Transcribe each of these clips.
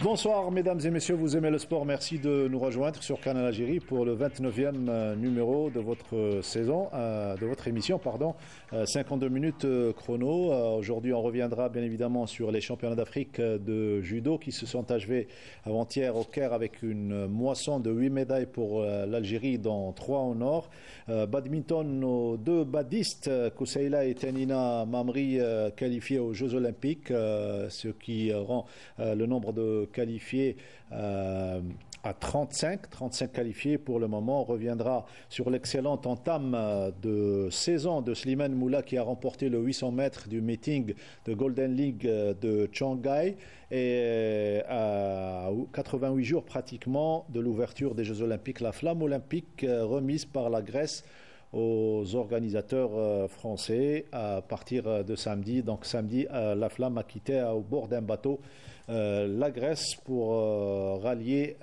Bonsoir mesdames et messieurs, vous aimez le sport, merci de nous rejoindre sur Canal Algérie pour le 29e numéro de votre saison, de votre émission, 52 minutes chrono. Aujourd'hui on reviendra bien évidemment sur les championnats d'Afrique de judo qui se sont achevés avant-hier au Caire avec une moisson de 8 médailles pour l'Algérie dont 3 en or. Badminton, nos deux badistes, Koussaïla et Tanina Mamri qualifiés aux Jeux Olympiques, ce qui rend le nombre de qualifiés à 35 qualifiés pour le moment. On reviendra sur l'excellente entame de saison de Slimane Moula qui a remporté le 800 mètres du meeting de Golden League de Shanghai et à 88 jours pratiquement de l'ouverture des Jeux Olympiques, la flamme olympique remise par la Grèce aux organisateurs français à partir de samedi. Donc samedi, la flamme a quitté au bord d'un bateau la Grèce pour rallier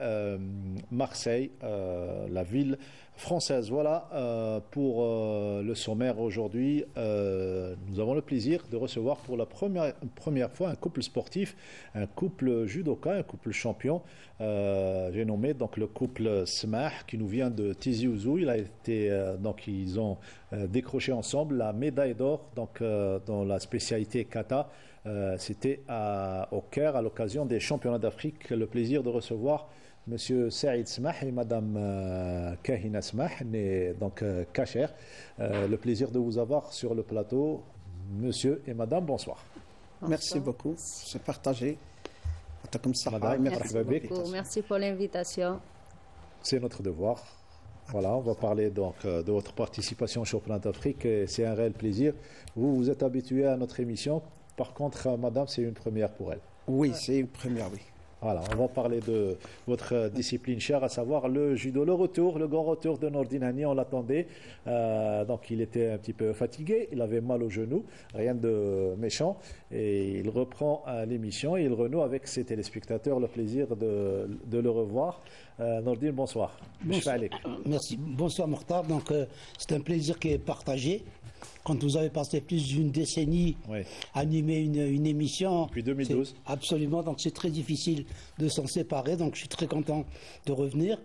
Marseille, la ville française. Voilà pour le sommaire aujourd'hui. Nous avons le plaisir de recevoir pour la première fois un couple sportif, un couple judoka, un couple champion. J'ai nommé donc le couple Smah qui nous vient de Tizi Ouzou. Ils ont décroché ensemble la médaille d'or dans la spécialité kata. C'était au Caire à l'occasion des championnats d'Afrique. Le plaisir de recevoir Monsieur Saïd Smah et Madame Kahina Smah, donc Kacher. Le plaisir de vous avoir sur le plateau. Monsieur et Madame, bonsoir. Merci beaucoup, c'est partagé. Madame, merci pour l'invitation. C'est notre devoir. Voilà, on va parler donc de votre participation au championnat d'Afrique. C'est un réel plaisir. Vous êtes habitué à notre émission. Par contre, Madame, c'est une première pour elle. Oui, c'est une première, oui. Voilà, on va parler de votre discipline chère, à savoir le judo. Le grand retour de Nordine Hani, on l'attendait. Donc il était un petit peu fatigué, il avait mal au genou, rien de méchant. Et il reprend l'émission et il renoue avec ses téléspectateurs. Le plaisir de le revoir. Nordine, bonsoir. Bonsoir. Merci. Bonsoir Mokhtar. Donc c'est un plaisir qui est partagé. Quand vous avez passé plus d'une décennie à animer une émission. Depuis 2012. Absolument, donc c'est très difficile de s'en séparer. Donc je suis très content de revenir.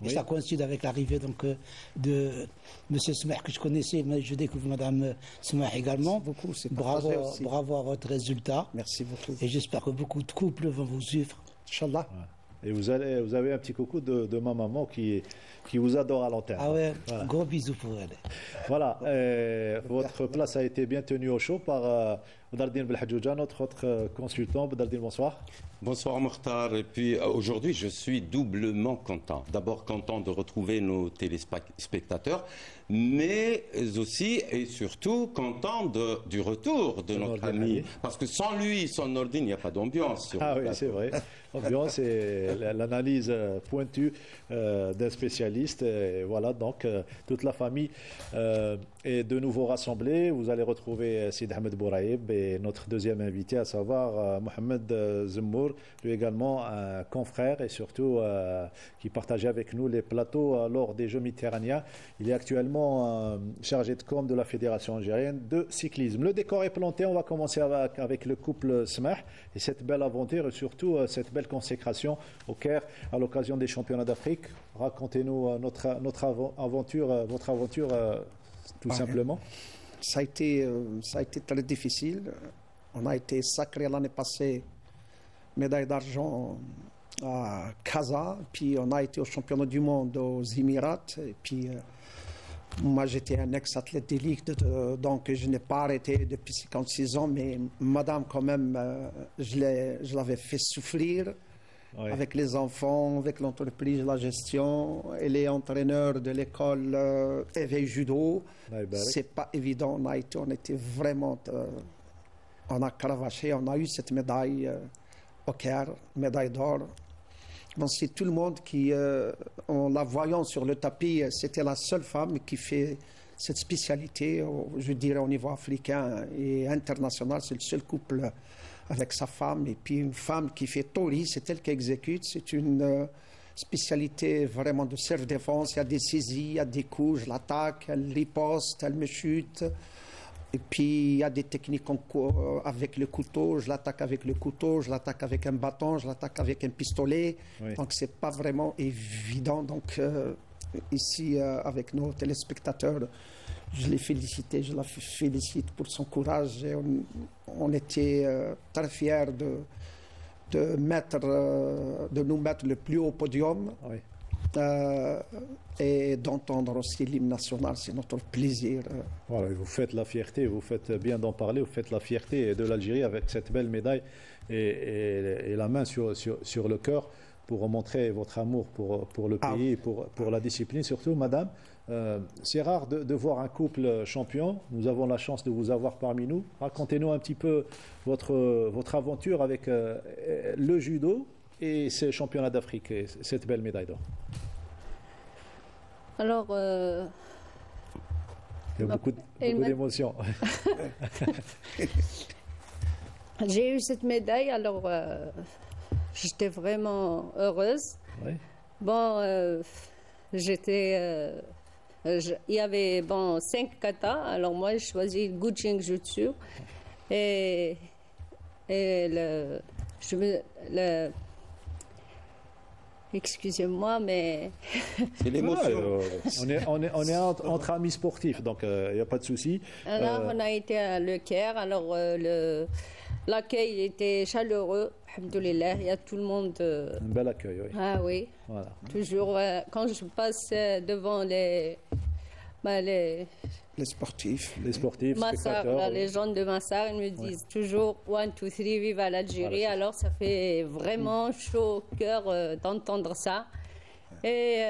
Et ça coïncide avec l'arrivée de M. Smah que je connaissais, mais je découvre Mme Smah également. Merci beaucoup, bravo à votre résultat. Merci beaucoup. Et j'espère que beaucoup de couples vont vous suivre. Inch'Allah. Et vous avez un petit coucou de ma maman qui vous adore à l'antenne. Ah ouais, voilà. Gros bisous pour elle. Voilà, votre place a été bien tenue au chaud par Boudardine Belhadjouja, notre consultant. Boudardine, bonsoir. Bonsoir Mokhtar. Et puis aujourd'hui, je suis doublement content. D'abord content de retrouver nos téléspectateurs, mais aussi et surtout content du retour de notre ami. Parce que sans lui, sans Nordine, il n'y a pas d'ambiance. Ah oui, c'est vrai. L'ambiance et l'analyse pointue d'un spécialiste. Et voilà, donc toute la famille est de nouveau rassemblée. Vous allez retrouver Sid Ahmed Bouraïb et notre deuxième invité, à savoir Mohamed Zemmour, lui également un confrère et surtout qui partageait avec nous les plateaux lors des Jeux méditerranéens. Il est actuellement chargé de com de la Fédération algérienne de cyclisme. Le décor est planté. On va commencer avec le couple Smah et cette belle aventure et surtout cette belle consécration au Caire à l'occasion des championnats d'Afrique. Racontez-nous votre aventure tout simplement. Ça a été très difficile. On a été sacré l'année passée, médaille d'argent à Casa, puis on a été au championnat du monde aux Émirats, et puis moi j'étais un ex-athlète d'élite, donc je n'ai pas arrêté depuis 56 ans, mais madame quand même, je l'avais fait souffrir. Oui. Avec les enfants, avec l'entreprise, la gestion. Elle est entraîneur de l'école Éveil Judo. C'est pas évident. On était vraiment... on a cravaché, on a eu cette médaille au Caire, médaille d'or. Bon, c'est tout le monde qui, en la voyant sur le tapis, c'était la seule femme qui fait cette spécialité, je dirais au niveau africain et international. C'est le seul couple avec sa femme, et puis une femme qui fait Tori, c'est elle qui exécute. C'est une spécialité vraiment de self-défense. Il y a des saisies, il y a des coups, je l'attaque, elle riposte, elle me chute. Et puis, il y a des techniques avec le couteau. Je l'attaque avec le couteau, je l'attaque avec un bâton, je l'attaque avec un pistolet. Oui. Donc, ce n'est pas vraiment évident. Donc, ici, avec nos téléspectateurs, je l'ai félicité, je la félicite pour son courage. Et on était très fiers de nous mettre le plus haut podium. Oui. Et d'entendre aussi l'hymne national, c'est notre plaisir. Voilà, vous faites la fierté, vous faites bien d'en parler, vous faites la fierté de l'Algérie avec cette belle médaille et la main sur le cœur pour montrer votre amour pour le pays et pour la discipline. Surtout, madame, c'est rare de voir un couple champion. Nous avons la chance de vous avoir parmi nous. Racontez-nous un petit peu votre aventure avec le judo et ces championnats d'Afrique et cette belle médaille d'or. Alors, il y a beaucoup d'émotions. j'ai eu cette médaille, alors j'étais vraiment heureuse. Oui. Bon, il y avait 5 katas, alors moi j'ai choisi le Gucing Jutsu et excusez-moi, mais... C'est l'émotion. On est entre amis sportifs, donc il n'y a pas de souci. Alors, on a été à Le Caire, alors l'accueil était chaleureux, alhamdoulilah, il y a tout le monde... Un bel accueil, oui. Ah oui, Voilà. toujours, quand je passe devant les Les sportifs. Massar, spectateurs. là, les gens de Massar, ils me disent toujours 1, 2, 3, vive à l'Algérie. Voilà, alors ça fait vraiment chaud au cœur d'entendre ça. Et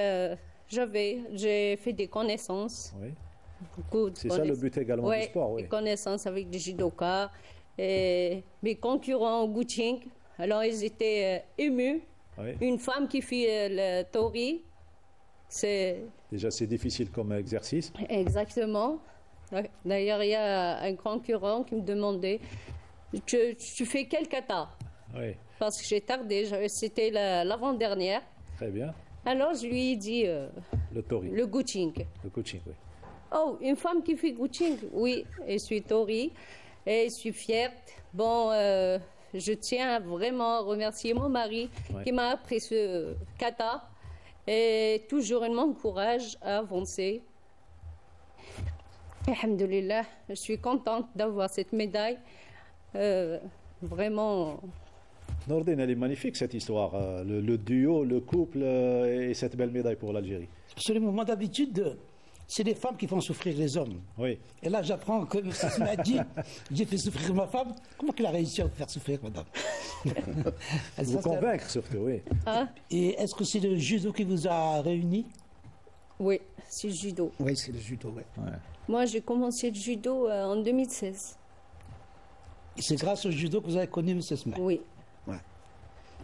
j'ai fait des connaissances. Oui. Beaucoup de C'est ça le but également du sport, oui. Des connaissances avec des judokas. Et mes concurrents au Gucing, alors ils étaient émus. Oui. Une femme qui fait le tori, Déjà, c'est difficile comme exercice. exactement. D'ailleurs, il y a un concurrent qui me demandait tu fais quel kata? Oui, Parce que j'ai tardé, c'était l'avant-dernière. très bien. Alors, je lui ai dit Le tori, le Gucing. le coaching, oui. Oh, une femme qui fait Gucing? Oui, je suis tori et je suis fière. Bon, je tiens vraiment à remercier mon mari qui m'a appris ce kata. Et toujours, il m'encourage à avancer. Alhamdoulilah, je suis contente d'avoir cette médaille. Vraiment. Nordine, elle est magnifique cette histoire. Le duo, le couple et cette belle médaille pour l'Algérie. Absolument. Moi, d'habitude, c'est les femmes qui font souffrir les hommes. Oui. Et là, j'apprends que M. m'a dit j'ai fait souffrir ma femme. Comment qu'il a réussi à vous faire souffrir, madame? Vous convaincre surtout, oui. Hein? Et est-ce que c'est le judo qui vous a réunis? Oui, c'est le judo. Oui, c'est le judo. Ouais. Moi, j'ai commencé le judo en 2016. Et c'est grâce au judo que vous avez connu M. Smith. Oui. Ouais.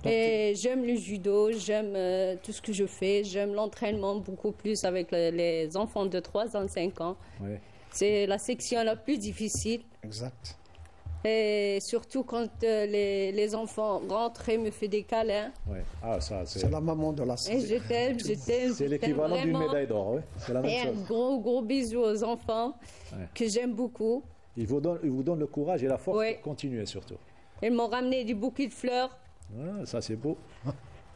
Et j'aime le judo, j'aime tout ce que je fais, j'aime l'entraînement beaucoup plus avec les enfants de 3 ans, 5 ans. Oui. C'est la section la plus difficile. Exact. Et surtout quand les enfants rentrent et me font des câlins. Oui. Ah, ça, C'est la maman de la Et je t'aime, je t'aime. c'est l'équivalent d'une vraiment. médaille d'or, oui. C'est la même Et un chose. gros bisou aux enfants que j'aime beaucoup. Il vous donne le courage et la force Oui. pour continuer surtout. Ils m'ont ramené du bouquet de fleurs. Ah, ça, c'est beau.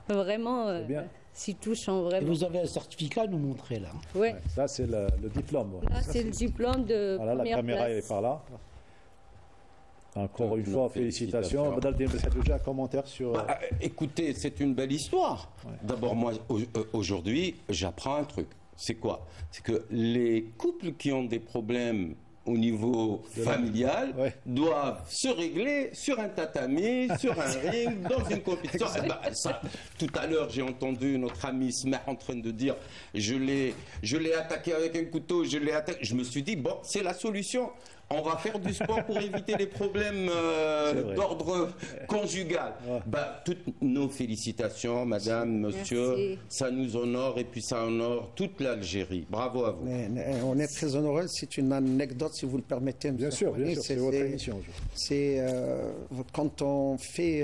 Vraiment, bien. c'est touchant, Et vraiment. vous avez un certificat à nous montrer là. Ouais. Ouais, ça, c'est le diplôme. ouais. Là, c'est le diplôme de Voilà, la première caméra place. est par là. Encore une Nos fois, félicitations. félicitations. Badal Dien Bessadouja, un commentaire sur... Écoutez, c'est une belle histoire. D'abord, moi, aujourd'hui, j'apprends un truc. C'est quoi? C'est que les couples qui ont des problèmes au niveau familial Ouais. doivent se régler sur un tatami, sur un ring, dans une compétition. Eh ben, ça, tout à l'heure, j'ai entendu notre ami Smeh en train de dire je l'ai attaqué avec un couteau, je l'ai attaqué. Je me suis dit, bon, c'est la solution. On va faire du sport pour éviter les problèmes vrai. d'ordre conjugal. Ouais. Bah, toutes nos félicitations, madame, monsieur. Merci. Ça nous honore et puis ça honore toute l'Algérie. Bravo à vous. Mais on est très honoreux. C'est une anecdote, si vous le permettez. Bien monsieur sûr, Fouani. c'est votre émission. C'est quand on fait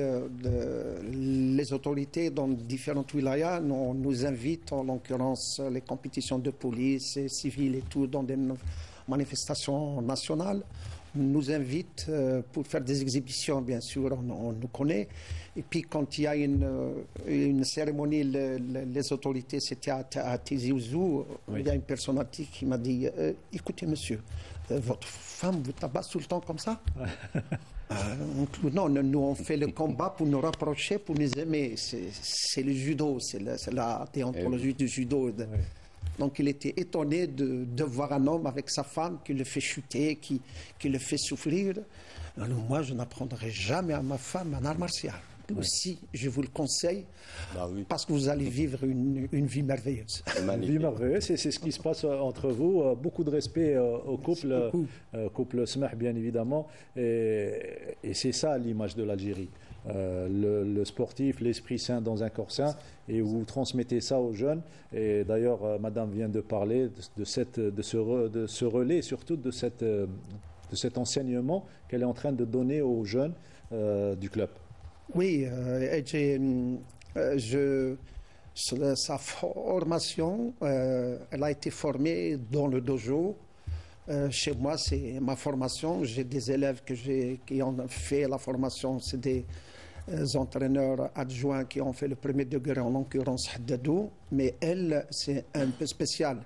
les autorités dans différentes wilayas, nous invitent, en l'occurrence les compétitions de police et civiles et tout, dans des manifestation nationale, nous invite pour faire des exhibitions, bien sûr, on nous connaît. Et puis quand il y a une cérémonie, les autorités, c'était à Tizi Ouzou, il y a une personnalité qui m'a dit écoutez monsieur, votre femme vous tabasse tout le temps comme ça non, nous on fait le combat pour nous rapprocher, pour nous aimer. C'est le judo, c'est la déontologie du judo. Donc il était étonné de voir un homme avec sa femme qui le fait chuter, qui le fait souffrir. Alors moi, je n'apprendrai jamais à ma femme un art martial. Aussi, je vous le conseille, parce que vous allez vivre une vie merveilleuse. Une vie merveilleuse, c'est ce qui se passe entre vous. Beaucoup de respect au couple, couple Smeh, bien évidemment. Et c'est ça l'image de l'Algérie. Le sportif, l'esprit sain dans un corps sain, et vous transmettez ça aux jeunes. Et d'ailleurs, Madame vient de parler de ce relais, surtout de cet enseignement qu'elle est en train de donner aux jeunes du club. Oui, sa formation, elle a été formée dans le dojo. Chez moi, c'est ma formation. J'ai des élèves qui ont fait la formation. C'est des entraîneurs adjoints qui ont fait le premier degré, en l'occurrence Haddadou. Mais elle, c'est un peu spécial.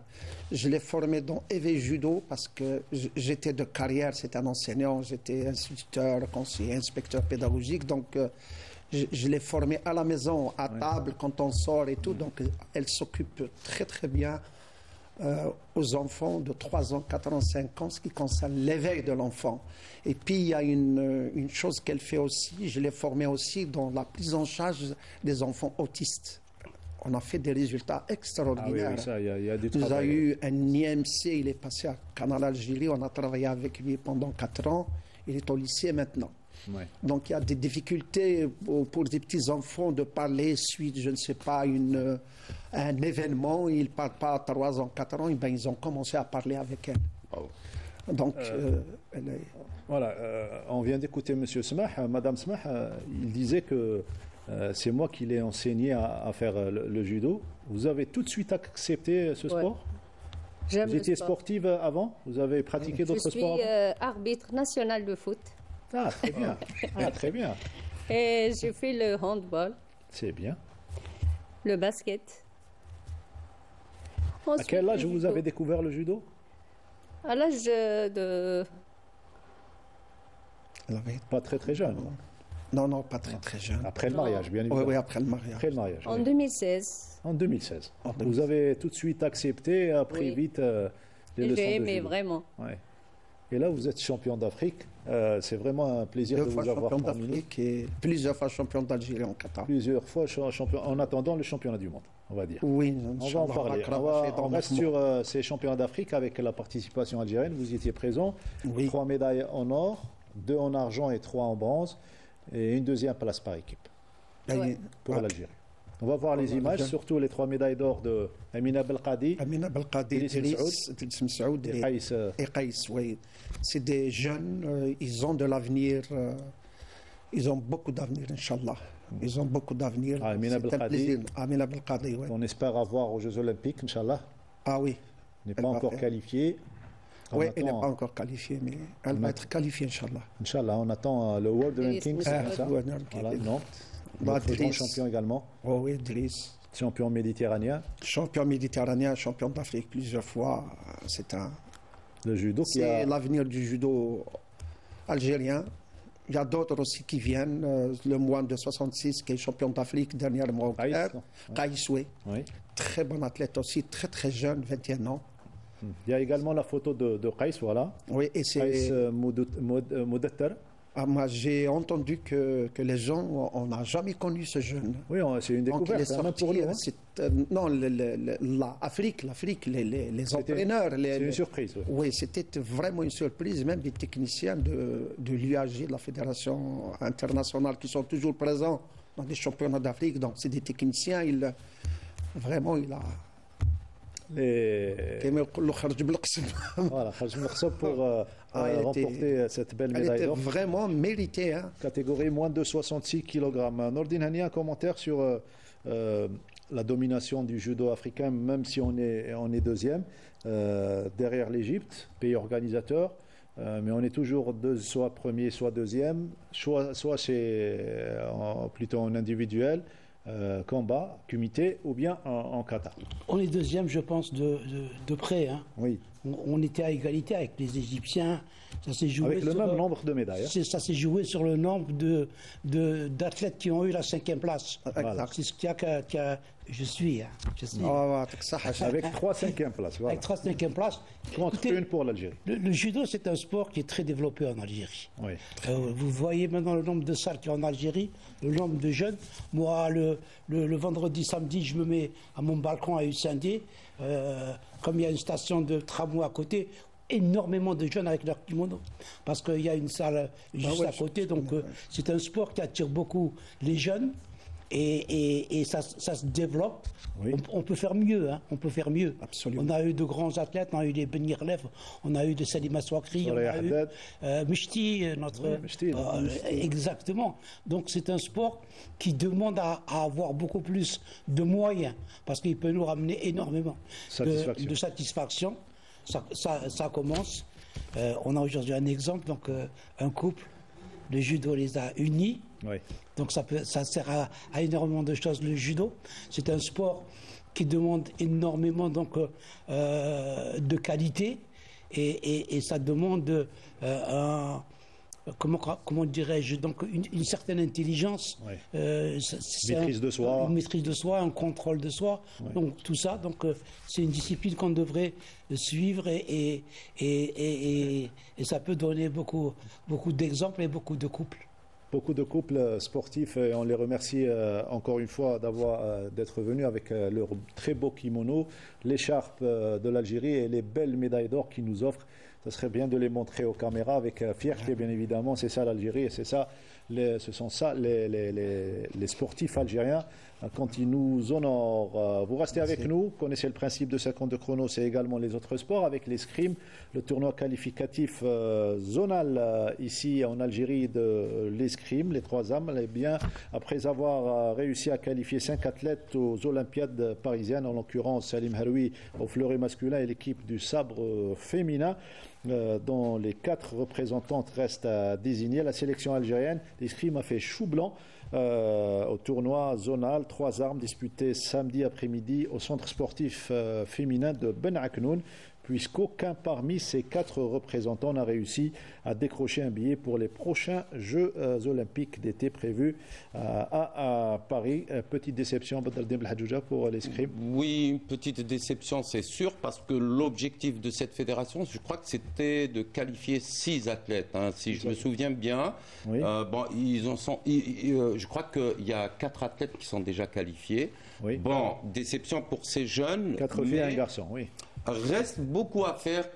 Je l'ai formée dans Éveil Judo parce que j'étais de carrière, c'était un enseignant, j'étais instituteur, conseiller, inspecteur pédagogique. Donc, je l'ai formée à la maison, à table, quand on sort et tout. Donc, elle s'occupe très, très bien aux enfants de 3 ans, 4 ans, 5 ans, ce qui concerne l'éveil de l'enfant. Et puis, il y a une chose qu'elle fait aussi, je l'ai formée aussi dans la prise en charge des enfants autistes. On a fait des résultats extraordinaires. Ah oui, ça, y a du Nous travail. a eu un IMC, il est passé à Canal Algérie, on a travaillé avec lui pendant 4 ans, il est au lycée maintenant. Ouais. Donc il y a des difficultés pour des petits enfants de parler suite, je ne sais pas, un événement, ils ne parlent pas à 3 ans, 4 ans, et ben, ils ont commencé à parler avec elle. Donc elle est... Voilà, on vient d'écouter M. Smeh. Madame Smeh, il disait que c'est moi qui l'ai enseigné à faire le judo. Vous avez tout de suite accepté ce sport? J'aime Vous le étiez sport. sportive avant? Vous avez pratiqué d'autres sports? Je suis arbitre national de foot. Ah, très bien. Ah, très bien. Et j'ai fait le handball, C'est bien. le basket. À Ensuite, quel âge le vous judo. avez découvert le judo? À l'âge de... elle avait- Pas très très jeune. Non, pas très très jeune. Après le mariage, bien Oui, évidemment. oui, après le mariage. Après le mariage. En oui. 2016. En 2016. En Vous 2016. avez tout de suite accepté, appris Oui. vite les leçons J'ai de aimé judo. vraiment. Ouais. Et là, vous êtes champion d'Afrique. C'est vraiment un plaisir 2 de fois vous avoir champion parmi nous. d'Afrique et plusieurs fois champion d'Algérie en Qatar. Plusieurs fois champion. En attendant le championnat du monde, on va dire. Oui, On va en parler. On reste sur ces championnats d'Afrique avec la participation algérienne. Vous y étiez présent. Oui. 3 médailles en or, 2 en argent et 3 en bronze. Et une deuxième place par équipe Ouais. pour l'Algérie. On va voir les images, surtout les 3 médailles d'or de Amina Belkadi, Amina Belkadi, Idriss Idriss Msaoud et Qaïs. et Qaïs, oui. C'est des jeunes, ils ont de l'avenir, ils ont beaucoup d'avenir, Inch'Allah. Ils ont beaucoup d'avenir. Ah, Amina C'est un Belkadi. plaisir. Amina Belkadi, oui. On espère avoir aux Jeux Olympiques, Inch'Allah. Ah oui. N'est Elle pas va encore faire. qualifiée. On Oui, elle n'est attend- pas encore qualifiée, mais elle va être qualifiée, Inch'Allah. Inch'Allah, on attend le World Idriss Ranking, c'est Msaoud. ça. Voilà, Non. Bah, Notre grand Idriss. champion également, Oh oui, Idriss. champion méditerranéen, Champion méditerranéen, champion d'Afrique plusieurs fois. le judo qui C'est a l'avenir du judo algérien. Il y a d'autres aussi qui viennent. Le moine de 66 qui est champion d'Afrique dernièrement au Qaïs, Caire. non? Qaïs, oui. Oui. Très bon athlète aussi, très très jeune, 21 ans. Il y a également la photo de Qaïs, voilà. Oui, et Qaïs c'est. Moudattar. Moi, j'ai entendu que les gens, on n'a jamais connu ce jeune. Oui, c'est une Donc, il est découverte, hein, même sorti. pour nous. hein. Non, l'Afrique, les entraîneurs. C'est une surprise. oui. Oui, c'était vraiment une surprise, même des techniciens de l'UAG, de la Fédération internationale, qui sont toujours présents dans les championnats d'Afrique. Donc, c'est des techniciens, vraiment, il a... Les... كما يقولوا خرج بالقسم. Voilà, Khalid Mersob pour Ah, elle remporter cette belle Elle médaille était d'or. vraiment méritée. Hein. Catégorie moins de 66 kg. Nordine Hani, un commentaire sur la domination du judo africain, même si on est deuxième, derrière l'Égypte, pays organisateur. Mais on est toujours soit premier, soit deuxième, soit plutôt en individuel, combat, comité, ou bien en kata. On est deuxième, je pense, de près. Hein. Oui. On était à égalité avec les Égyptiens. Ça s'est joué avec le même nombre de médailles. Ça s'est joué sur le nombre d'athlètes qui ont eu la 5e place. Voilà. C'est ce qu'il y a. Je suis. Avec 3 5e places. Voilà. Avec 3 5e places. Contre une pour l'Algérie. Le judo, c'est un sport qui est très développé en Algérie. Oui. Vous voyez maintenant le nombre de salles qu'il y a en Algérie, le nombre de jeunes. Moi, le vendredi, samedi, je me mets à mon balcon à Usindé. Comme il y a une station de tramway à côté, énormément de jeunes avec leur kimono. Parce qu'il y a une salle juste à côté. Donc, c'est un sport qui attire beaucoup les jeunes. Et ça se développe. Oui. On peut faire mieux. Hein. On peut faire mieux. Absolument. On a eu de grands athlètes. On a eu les Benirlev. On a eu de Salima Swakri. On a eu Mishti. Exactement. Donc c'est un sport qui demande à avoir beaucoup plus de moyens. Parce qu'il peut nous ramener énormément de satisfaction. Ça commence. On a aujourd'hui un exemple. Donc un couple. Le judo les a unis. Oui. Donc ça sert à énormément de choses, le judo. C'est un sport qui demande énormément de qualité et ça demande comment dirais-je, donc une certaine intelligence, maîtrise de soi. Une maîtrise de soi, un contrôle de soi. Oui. Donc tout ça, c'est une discipline qu'on devrait suivre et ça peut donner beaucoup d'exemples et beaucoup de couples. Beaucoup de couples sportifs et on les remercie encore une fois d'être venus avec leur très beau kimono, l'écharpe de l'Algérie et les belles médailles d'or qu'ils nous offrent. Ce serait bien de les montrer aux caméras avec fierté, bien évidemment. C'est ça l'Algérie et ce sont les sportifs algériens quand ils nous honorent. Vous restez avec nous. Vous connaissez le principe de 52 chronos, c'est également les autres sports avec l'escrime, le tournoi qualificatif zonal ici en Algérie de l'escrime, les 3 âmes. Eh bien, après avoir réussi à qualifier 5 athlètes aux Olympiades parisiennes, en l'occurrence Salim Haroui au fleuret masculin et l'équipe du sabre féminin, dont les 4 représentantes restent à désigner. La sélection algérienne d'escrime a fait chou blanc au tournoi zonal 3 armes disputé samedi après-midi au centre sportif féminin de Ben Aknoun, puisqu'aucun parmi ces 4 représentants n'a réussi à décrocher un billet pour les prochains Jeux olympiques d'été prévus à Paris. Petite déception pour l'escrime. Oui, une petite déception, c'est sûr, parce que l'objectif de cette fédération, je crois que c'était de qualifier 6 athlètes, hein, si je me souviens bien. Oui. Je crois qu'il y a 4 athlètes qui sont déjà qualifiés. Oui. Bon, déception pour ces jeunes. 4 filles et un garçon, oui. Reste beaucoup à faire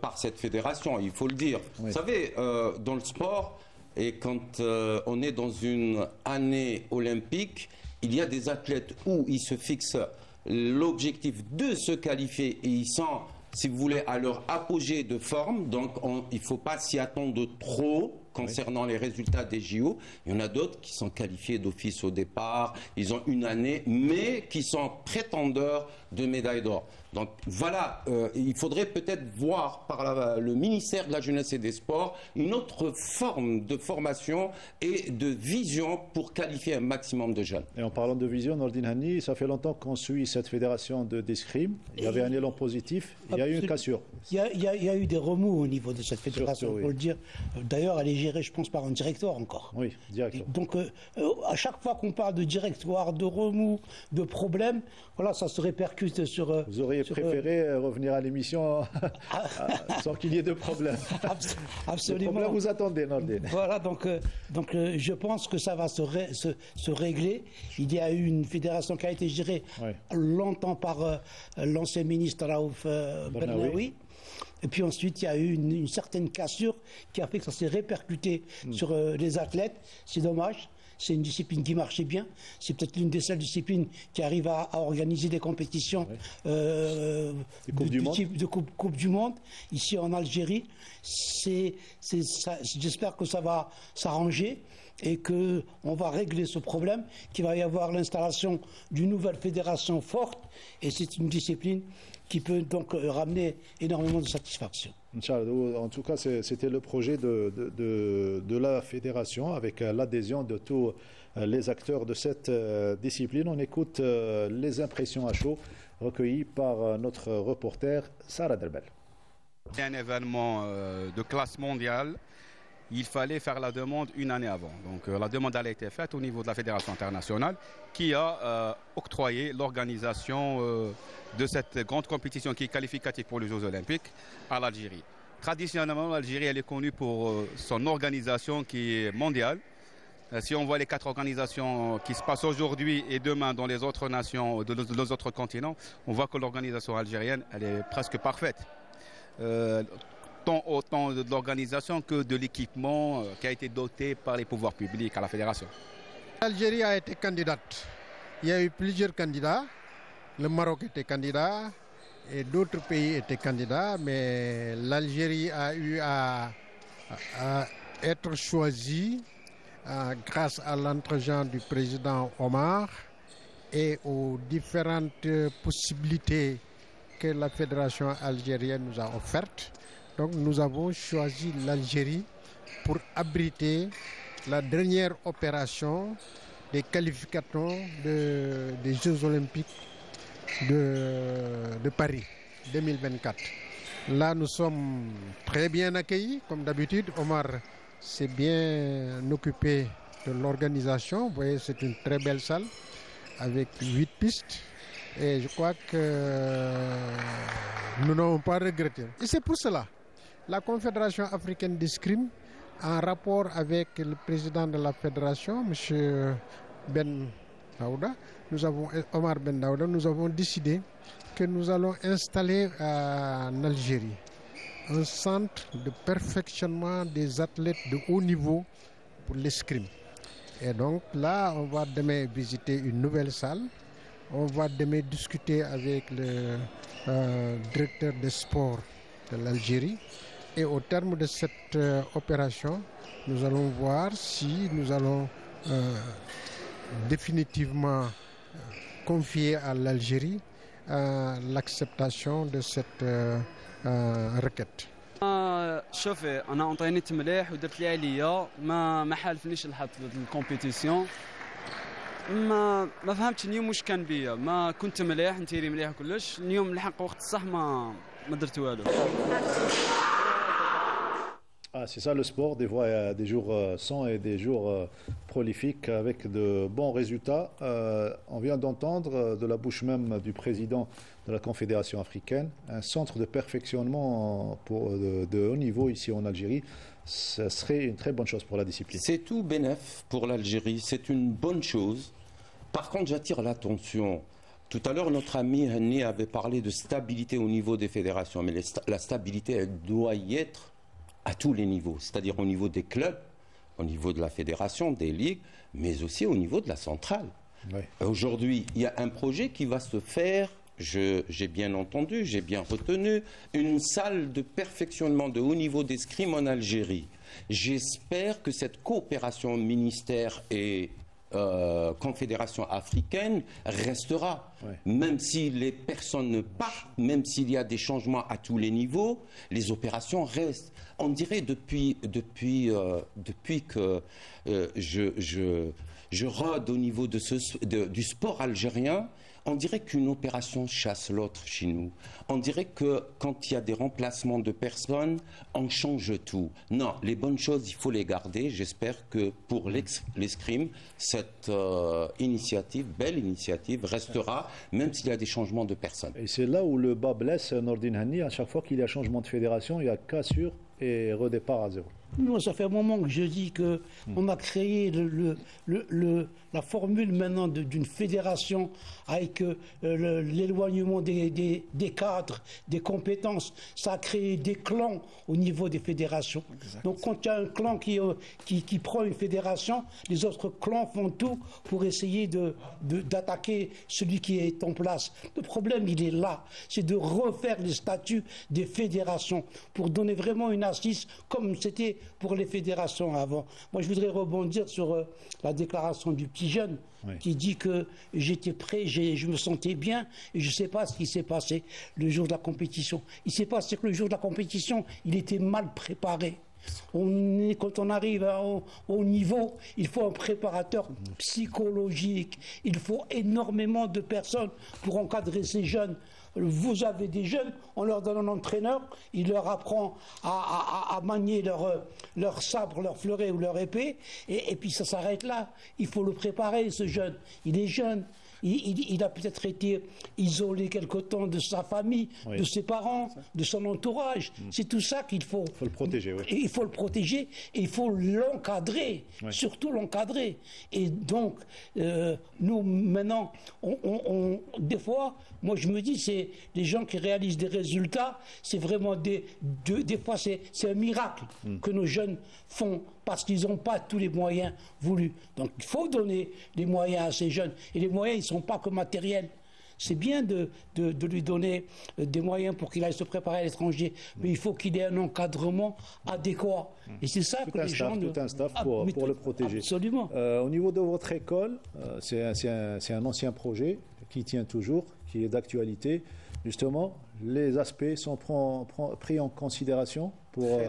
par cette fédération, il faut le dire. Oui. Vous savez, dans le sport, et quand on est dans une année olympique, il y a des athlètes où ils se fixent l'objectif de se qualifier et ils sont, si vous voulez, à leur apogée de forme. Donc il ne faut pas s'y attendre trop concernant les résultats des JO. Il y en a d'autres qui sont qualifiés d'office au départ, ils ont une année, mais qui sont prétendeurs de médaille d'or. Donc voilà, il faudrait peut-être voir par le ministère de la Jeunesse et des Sports une autre forme de formation et de vision pour qualifier un maximum de jeunes. Et en parlant de vision, Nordine Hani, ça fait longtemps qu'on suit cette fédération d'escrime. Il y avait un élan positif, il y a eu une cassure. Il y a eu des remous au niveau de cette fédération, il faut le dire. D'ailleurs, elle est gérée, je pense, par un directoire encore. Oui, directoire. Donc, à chaque fois qu'on parle de directoire, de remous, de problèmes, voilà, ça se répercute sur... Vous auriez préféré revenir à l'émission sans qu'il y ait de problème. Absolument. Le problème, vous attendez, Nordine. Voilà, donc je pense que ça va se régler. Il y a eu une fédération qui a été gérée longtemps par l'ancien ministre Raouf Bernaoui. Et puis ensuite, il y a eu une certaine cassure qui a fait que ça s'est répercuté sur les athlètes. C'est dommage. C'est une discipline qui marchait bien. C'est peut-être l'une des seules disciplines qui arrive à organiser des compétitions type de coupe du Monde. Ici en Algérie, j'espère que ça va s'arranger. et qu'on va régler ce problème, qu'il va y avoir l'installation d'une nouvelle fédération forte, et c'est une discipline qui peut donc ramener énormément de satisfaction. Inch'Allah. En tout cas, c'était le projet de la fédération avec l'adhésion de tous les acteurs de cette discipline. On écoute les impressions à chaud recueillies par notre reporter Sarah Delbel. C'est un événement de classe mondiale. Il fallait faire la demande une année avant. Donc la demande a été faite au niveau de la Fédération internationale qui a octroyé l'organisation de cette grande compétition qui est qualificative pour les Jeux olympiques à l'Algérie. Traditionnellement, l'Algérie elle est connue pour son organisation qui est mondiale. Si on voit les 4 organisations qui se passent aujourd'hui et demain dans les autres nations, les autres continents, on voit que l'organisation algérienne elle est presque parfaite. Tant autant de l'organisation que de l'équipement qui a été doté par les pouvoirs publics à la fédération. L'Algérie a été candidate. Il y a eu plusieurs candidats. Le Maroc était candidat et d'autres pays étaient candidats, mais l'Algérie a eu à être choisie grâce à l'entregent du président Omar et aux différentes possibilités que la fédération algérienne nous a offertes. Donc nous avons choisi l'Algérie pour abriter la dernière opération des qualifications des Jeux olympiques de Paris 2024. Là, nous sommes très bien accueillis, comme d'habitude. Omar s'est bien occupé de l'organisation. Vous voyez, c'est une très belle salle avec 8 pistes. Et je crois que nous n'avons pas regretté. Et c'est pour cela, la Confédération africaine d'escrime, en rapport avec le président de la fédération, M. Ben Daouda, Omar Ben Daouda, nous avons décidé que nous allons installer en Algérie un centre de perfectionnement des athlètes de haut niveau pour l'escrime. Et donc là, on va demain visiter une nouvelle salle. On va demain discuter avec le directeur des sports de l'Algérie. Et au terme de cette opération, nous allons voir si nous allons définitivement confier à l'Algérie l'acceptation de cette requête. شوفي انا انطينيت مليح ودرت لي عليا ما حالفنيش الحظ الكومبيتيسيون ما فهمتش اليوم واش كان بيا ما كنت مليح نتيري مليح وكلش اليوم الحق وقت الصح ما درت والو. Ah, c'est ça le sport, des fois il y a des jours sans et des jours prolifiques avec de bons résultats. On vient d'entendre de la bouche même du président de la Confédération africaine, un centre de perfectionnement de haut niveau ici en Algérie. Ce serait une très bonne chose pour la discipline. C'est tout bénef pour l'Algérie, c'est une bonne chose. Par contre, j'attire l'attention. Tout à l'heure, notre ami Henni avait parlé de stabilité au niveau des fédérations, mais la stabilité, elle doit y être à tous les niveaux, c'est-à-dire au niveau des clubs, au niveau de la fédération, des ligues, mais aussi au niveau de la centrale. Oui. Aujourd'hui, il y a un projet qui va se faire, j'ai bien entendu, j'ai bien retenu, une salle de perfectionnement de haut niveau d'escrime en Algérie. J'espère que cette coopération ministère et Confédération africaine restera. Ouais. Même si les personnes partent, même s'il y a des changements à tous les niveaux, les opérations restent. On dirait depuis que je rôde au niveau du sport algérien, on dirait qu'une opération chasse l'autre chez nous. On dirait que quand il y a des remplacements de personnes, on change tout. Non, les bonnes choses, il faut les garder. J'espère que pour l'escrime, cette initiative, belle initiative, restera, même s'il y a des changements de personnes. Et c'est là où le bas blesse Nordine Henni. À chaque fois qu'il y a changement de fédération, il y a cassure et redépart à zéro. Moi, ça fait un moment que je dis qu'on a créé la formule maintenant d'une fédération avec l'éloignement des cadres, des compétences. Ça a créé des clans au niveau des fédérations. Exact. Donc quand il y a un clan qui prend une fédération, les autres clans font tout pour essayer d'attaquer celui qui est en place. Le problème, il est là. C'est de refaire les statuts des fédérations pour donner vraiment une assise comme c'était pour les fédérations avant. Moi, je voudrais rebondir sur la déclaration du petit jeune qui dit que j'étais prêt, je me sentais bien et je ne sais pas ce qui s'est passé le jour de la compétition. Il s'est passé que le jour de la compétition, il était mal préparé. Quand on arrive au niveau, il faut un préparateur psychologique. Il faut énormément de personnes pour encadrer ces jeunes. Vous avez des jeunes, on leur donne un entraîneur, il leur apprend à manier leur sabre, leur fleuret ou leur épée, et puis ça s'arrête là. Il faut le préparer, ce jeune. Il est jeune. Il a peut-être été isolé quelque temps de sa famille, de ses parents, de son entourage. C'est tout ça qu'il faut. Il faut le protéger, oui. Il faut le protéger et il faut l'encadrer, surtout l'encadrer. Et donc, nous, maintenant, des fois, moi je me dis, c'est les gens qui réalisent des résultats, c'est vraiment des fois, c'est un miracle que nos jeunes font parce qu'ils n'ont pas tous les moyens voulus. Donc il faut donner les moyens à ces jeunes. Et les moyens, ils ne sont pas que matériels. C'est bien de lui donner des moyens pour qu'il aille se préparer à l'étranger, mais il faut qu'il ait un encadrement adéquat. Et c'est ça que les gens... Tout un staff pour le protéger. Absolument. Au niveau de votre école, c'est un ancien projet qui tient toujours, qui est d'actualité. Justement, les aspects sont pris en considération pour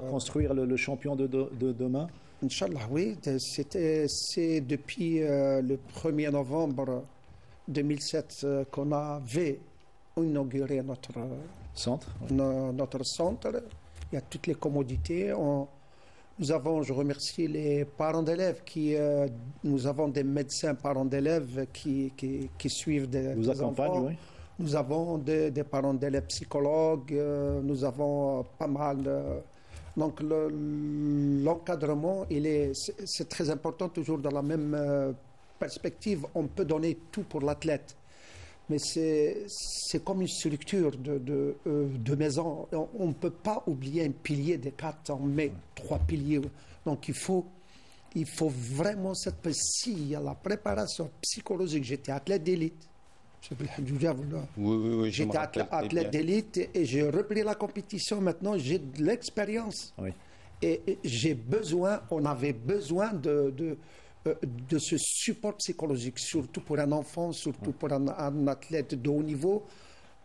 construire le champion de demain. Inch'Allah, oui. C'est depuis le 1er novembre 2007 qu'on avait inauguré notre centre. Notre centre. Il y a toutes les commodités. Je remercie les parents d'élèves nous avons des médecins parents d'élèves qui suivent des enfants. Oui. Nous avons des parents d'élèves psychologues, nous avons pas mal. Donc l'encadrement, c'est très important, toujours dans la même perspective. On peut donner tout pour l'athlète, mais c'est comme une structure de maison. On ne peut pas oublier un pilier des 4, on met 3 piliers. Donc il faut vraiment s'il y a la préparation psychologique. J'étais athlète d'élite. Oui, j'étais athlète d'élite et j'ai repris la compétition. Maintenant, j'ai de l'expérience. Oui. Et on avait besoin de ce support psychologique, surtout pour un enfant, surtout pour un athlète de haut niveau.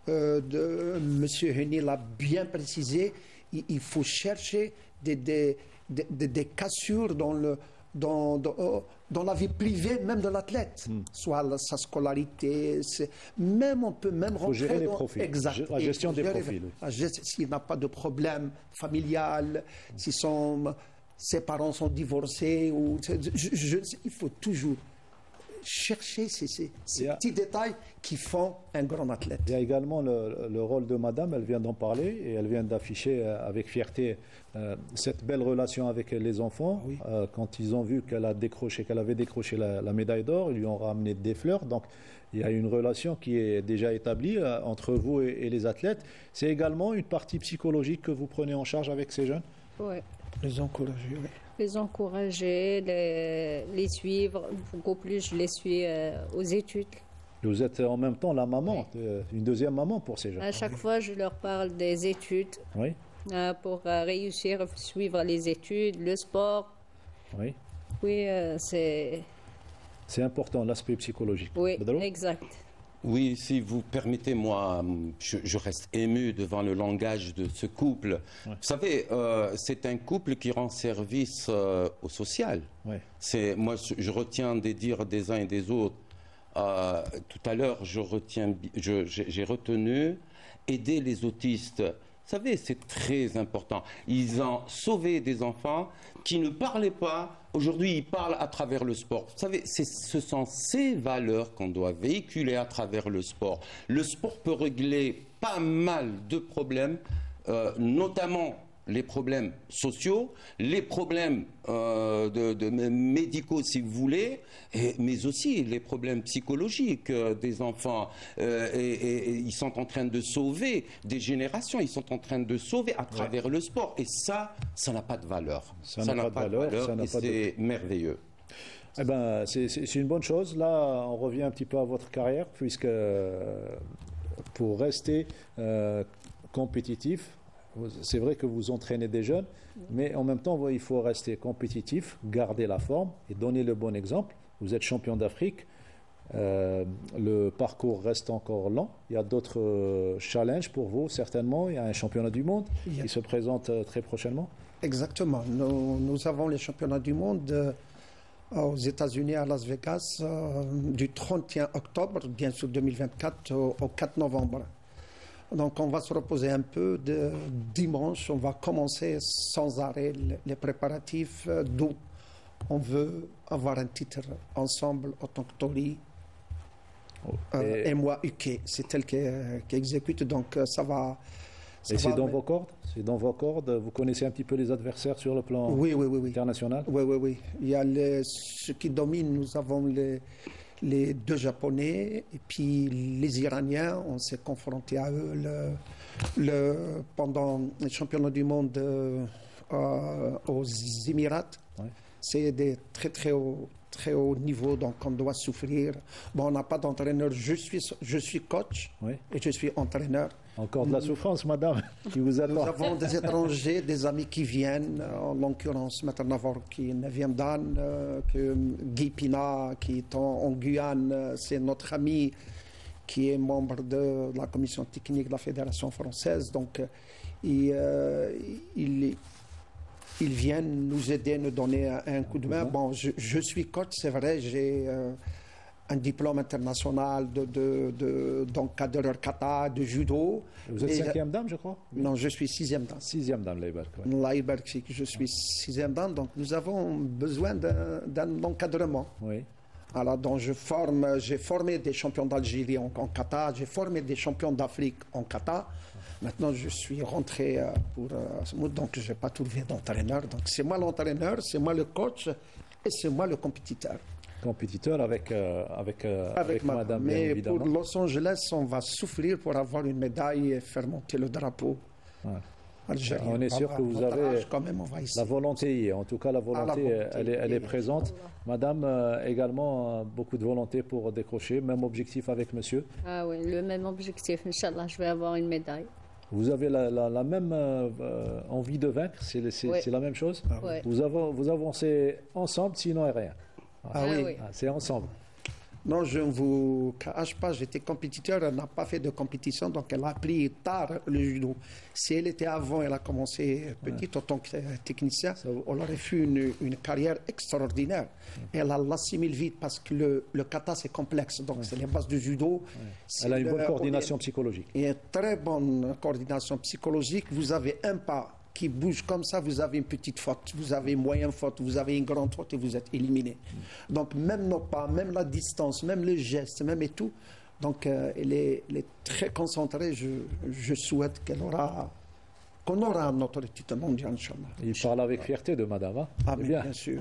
Monsieur Henny l'a bien précisé, il faut chercher des cassures dans la vie privée même de l'athlète, soit sa scolarité, on peut même rentrer gérer les profils. Exact. La gestion des profils. S'il n'a pas de problème familial, si ses parents sont divorcés, il faut toujours chercher ces petits détails qui font un grand athlète. Il y a également le rôle de madame, elle vient d'en parler et elle vient d'afficher avec fierté cette belle relation avec les enfants. Oui. Quand ils ont vu qu'elle avait décroché la médaille d'or, ils lui ont ramené des fleurs. Donc il y a une relation qui est déjà établie entre vous et les athlètes. C'est également une partie psychologique que vous prenez en charge avec ces jeunes? Oui. Les encourager, oui. Les encourager, les suivre. Beaucoup plus, je les suis aux études. Vous êtes en même temps la maman, une deuxième maman pour ces jeunes. À chaque fois, je leur parle des études. Oui. Pour réussir, suivre les études, le sport. Oui. Oui, c'est... C'est important, l'aspect psychologique. Oui, exact. Oui, si vous permettez, moi, je reste ému devant le langage de ce couple. Ouais. Vous savez, c'est un couple qui rend service au social. Ouais. Moi, je retiens des dires des uns et des autres. Tout à l'heure, j'ai retenu aider les autistes. Vous savez, c'est très important. Ils ont sauvé des enfants qui ne parlaient pas. Aujourd'hui, ils parlent à travers le sport. Vous savez, ce sont ces valeurs qu'on doit véhiculer à travers le sport. Le sport peut régler pas mal de problèmes, notamment les problèmes sociaux, les problèmes médicaux, si vous voulez, mais aussi les problèmes psychologiques des enfants. Et ils sont en train de sauver des générations, ils sont en train de sauver à travers le sport. Et ça n'a pas de valeur. Ça n'a pas de valeur, et c'est merveilleux. Eh ben, c'est une bonne chose. Là, on revient un petit peu à votre carrière, puisque pour rester compétitif, c'est vrai que vous entraînez des jeunes, mais en même temps, il faut rester compétitif, garder la forme et donner le bon exemple. Vous êtes champion d'Afrique. Le parcours reste encore lent. Il y a d'autres challenges pour vous, certainement. Il y a un championnat du monde qui se présente très prochainement. Exactement. Nous avons les championnats du monde aux États-Unis, à Las Vegas, du 31 octobre, bien sûr 2024, au 4 novembre. Donc on va se reposer un peu. Dimanche, on va commencer sans arrêt les préparatifs, d'où on veut avoir un titre ensemble, autant que Tori et moi, UK. C'est elle qui exécute, donc ça va... Et c'est dans vos cordes? C'est dans vos cordes? Vous connaissez un petit peu les adversaires sur le plan international? Oui. Il y a ceux qui dominent. Nous avons les deux Japonais et puis les Iraniens. On s'est confronté à eux pendant les championnats du monde aux Émirats. Ouais. C'est des très haut niveau, donc on doit souffrir. Bon, on n'a pas d'entraîneur. Je suis coach et je suis entraîneur. Encore de la souffrance, madame, qui vous attend. Nous avons des étrangers, des amis qui viennent, en l'occurrence Maître Navarro qui est 9e dan, Guy Pina qui est en Guyane, c'est notre ami qui est membre de la commission technique de la Fédération française. Donc, ils viennent nous aider, nous donner un coup de main. Bon, je suis coach, c'est vrai, j'ai un diplôme international d'encadreur kata, de judo. Vous êtes 5e dan, je crois? Non, je suis 6e dan. 6e dan, Leiberg. Leiberg, je suis 6e dan, donc nous avons besoin d'un encadrement. Oui. Alors, donc j'ai formé des champions d'Algérie en kata, j'ai formé des champions d'Afrique en kata. Maintenant, je suis rentré donc je n'ai pas trouvé d'entraîneur. Donc c'est moi l'entraîneur, c'est moi le coach et c'est moi le compétiteur. Compétiteur avec madame, mais évidemment. Pour Los Angeles, on va souffrir pour avoir une médaille et faire monter le drapeau. Ouais. Algérien. On est sûr que vous avez quand même, la volonté. En tout cas, la volonté, elle est présente. Madame, également, beaucoup de volonté pour décrocher. Même objectif avec monsieur? Ah oui, le même objectif. Inch'Allah, je vais avoir une médaille. Vous avez la même envie de vaincre? C'est la même chose? Ouais. Vous avancez ensemble, sinon rien. Oui. C'est ensemble. Non, je ne vous cache pas, j'étais compétiteur, elle n'a pas fait de compétition, donc elle a appris tard le judo. Si elle était avant, elle a commencé petite en tant que technicien, on aurait fait une carrière extraordinaire. Elle l'assimile vite parce que le kata c'est complexe, donc c'est les bases du judo. Elle a une bonne coordination psychologique. Et une très bonne coordination psychologique. Vous avez un pas qui bouge comme ça, vous avez une petite faute, vous avez une moyenne faute, vous avez une grande faute et vous êtes éliminé. Donc même nos pas, même la distance, même le geste, même et tout. Donc elle est très concentrée. Je souhaite qu'on aura notre titre mondial, Inch'Allah. Il parle avec fierté de madame. Hein? Ah bien sûr.